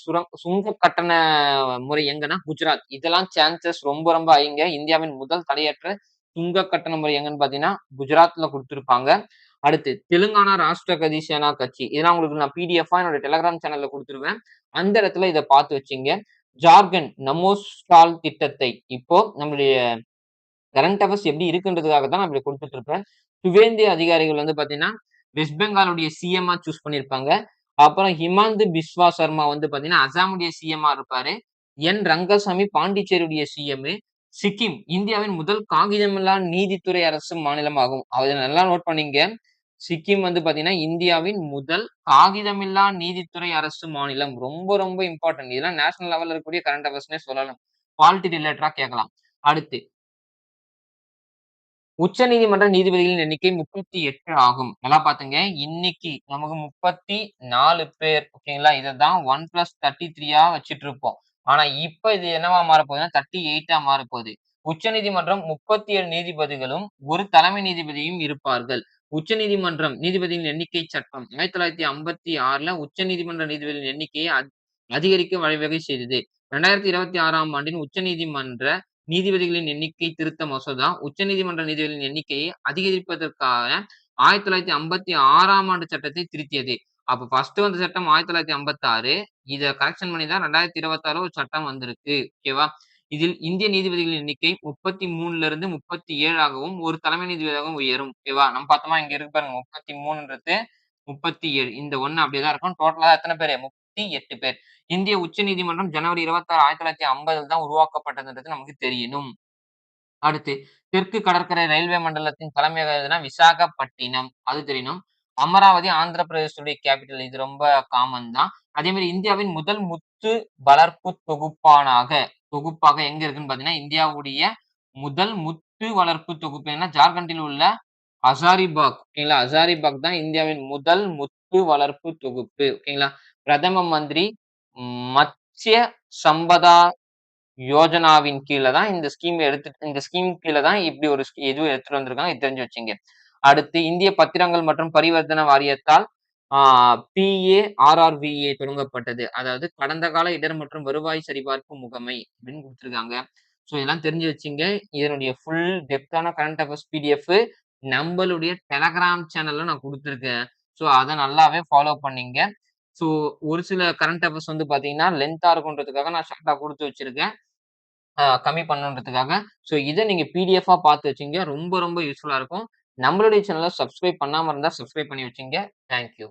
சுங்க கட்டண முறை எங்கன்னா குஜராத். இதெல்லாம் சான்சஸ் ரொம்ப ரொம்ப ஹைங்க. இந்தியாவின் முதல் தடையற்ற சுங்க கட்டண முறை எங்கன்னு பார்த்தீங்கன்னா, குஜராத்ல குடுத்திருப்பாங்க. அடுத்து தெலுங்கானா ராஷ்டிரகதி சேனா கட்சி. இதெல்லாம் உங்களுக்கு நான் பிடிஎஃப்பா என்னோட டெலகிராம் சேனல்ல குடுத்துருவேன். அந்த இடத்துல இத பார்த்து வச்சுங்க. ஜார்க்கண்ட் நமோ ஸ்டால் திட்டத்தை இப்போ நம்மளுடைய கரண்ட் அஃபேர்ஸ் எப்படி இருக்குன்றதுக்காக தான் நான் இப்படி குடுத்துட்டு இருப்பேன். சுவேந்து அதிகாரிகள் வந்து பார்த்தீங்கன்னா, வெஸ்ட் பெங்காலுடைய சிஎம்மா சூஸ் பண்ணியிருப்பாங்க. அப்புறம் ஹிமாந்து பிஸ்வா சர்மா வந்து பார்த்தீங்கன்னா, அசாமுடைய சிஎம்மா இருப்பாரு. ரங்கசாமி பாண்டிச்சேரியுடைய சிஎம். சிக்கிம் இந்தியாவின் முதல் காகிதமில்லா நீதித்துறை அரசு மாநிலமாகும். அத நல்லா நோட் பண்ணிங்க. சிக்கிம் வந்து பார்த்தீங்கன்னா, இந்தியாவின் முதல் காகிதமில்லா நீதித்துறை அரசு மாநிலம். ரொம்ப ரொம்ப இம்பார்ட்டன்ட். இதெல்லாம் நேஷனல் லெவல்ல இருக்கக்கூடிய கரண்ட் அஃபேர்ஸ்ன்னே சொல்லலாம். பாலிட்டி ரிலேட்டடா கேட்கலாம். அடுத்து உச்சநீதிமன்ற நீதிபதிகளின் எண்ணிக்கை 38 ஆகும். நல்லா பாத்துங்க. இன்னைக்கு நமக்கு 34 பேர். ஓகேங்களா? இததான் 1+33 வச்சுட்டு இருப்போம். ஆனா இப்ப இது என்னவா மாறப்போகுதுன்னா 38 மாறப்போகுது. உச்சநீதிமன்றம் 37 நீதிபதிகளும், 1 தலைமை நீதிபதியும் இருப்பார்கள். உச்சநீதிமன்றம் நீதிபதிகளின் எண்ணிக்கை சட்டம் 1956ல உச்சநீதிமன்ற நீதிபதிகளின் எண்ணிக்கையை அதிகரிக்க வழிவகை செய்தது. 2026ஆம் ஆண்டின் உச்சநீதிமன்ற நீதிபதிகளின் எண்ணிக்கை திருத்த மசோதா உச்சநீதிமன்ற நீதிபதிகளின் எண்ணிக்கையை அதிகரிப்பதற்காக 1956ஆம் ஆண்டு சட்டத்தை திருத்தியது. அப்ப ஃபர்ஸ்ட் வந்த சட்டம் 1956. இத கரெக்ஷன் பண்ணி தான் 2026ல ஒரு சட்டம் வந்திருக்கு. ஓகேவா? இதில் இந்திய நீதிபதிகளின் எண்ணிக்கை 33ல இருந்து 37 ஆகவும், ஒரு தலைமை நீதிபதியாகவும் உயரும். ஓகேவா? நம்ம பார்த்தோமா இங்க இருக்கு பாருங்க 33ன்றது 37. இந்த 1 அப்படியே தான் இருக்கும். டோட்டலா எத்தன பேரு? 38 பேர். இந்திய உச்சநீதிமன்றம் ஜனவரி 26, 1950ல் தான் உருவாக்கப்பட்டதுன்றது நமக்கு தெரியணும். அடுத்து தெற்கு கடற்கரை ரயில்வே மண்டலத்தின் தலைமையகம் எதுனா விசாகப்பட்டினம். அது தெரியணும். அமராவதி ஆந்திர பிரதேசத்துடைய கேபிட்டல். இது ரொம்ப காமன் தான். அதே மாரி இந்தியாவின் முதல் முத்து வளர்ப்பு தொகுப்பாக எங்க இருக்குன்னு பார்த்தீங்கன்னா, இந்தியாவுடைய முதல் முத்து வளர்ப்பு தொகுப்பு. ஏன்னா ஜார்க்கண்டில் உள்ள ஹசாரிபாக் ஓகேங்களா? ஹசாரிபாக் தான் இந்தியாவின் முதல் முத்து வளர்ப்பு தொகுப்பு. ஓகேங்களா? பிரதம மந்திரி மத்ஸ்ய சம்பதா யோஜனாவின் கீழ தான் இந்த ஸ்கீம் கீழ தான் இப்படி ஒரு இது எடுத்துட்டு வந்திருக்காங்க. இது தெரிஞ்சு வச்சுங்க. அடுத்து இந்திய பத்திரங்கள் மற்றும் பரிவர்த்தன வாரியத்தால் ஆ PARRVA தொடங்கப்பட்டது. அதாவது கடந்த கால இடர் மற்றும் வருவாய் சரிபார்ப்பு முகமை அப்படின்னு குடுத்திருக்காங்க. ஸோ இதெல்லாம் தெரிஞ்சு வச்சுங்க. இதனுடைய ஃபுல் டெப்த்தான கரண்ட் அஃபேர்ஸ் பிடிஎஃப் நம்பளுடைய டெலகிராம் சேனல்ல நான் குடுத்துருக்கேன். ஸோ அத நல்லாவே ஃபாலோ பண்ணீங்க. ஸோ ஒரு சில கரண்ட் அஃபேர்ஸ் வந்து பார்த்தீங்கன்னா, லென்த்தா இருக்குன்றதுக்காக நான் ஷார்ட்டா குடுத்து வச்சிருக்கேன். கம்மி பண்ணணுன்றதுக்காக. ஸோ இத நீங்க பிடிஎஃப்பா பார்த்து வச்சுங்க. ரொம்ப ரொம்ப யூஸ்ஃபுல்லா இருக்கும். நம்மளுடைய சேனல சப்ஸ்கிரைப் பண்ணாம இருந்தா சப்ஸ்கிரைப் பண்ணி வச்சுங்க. Thank you.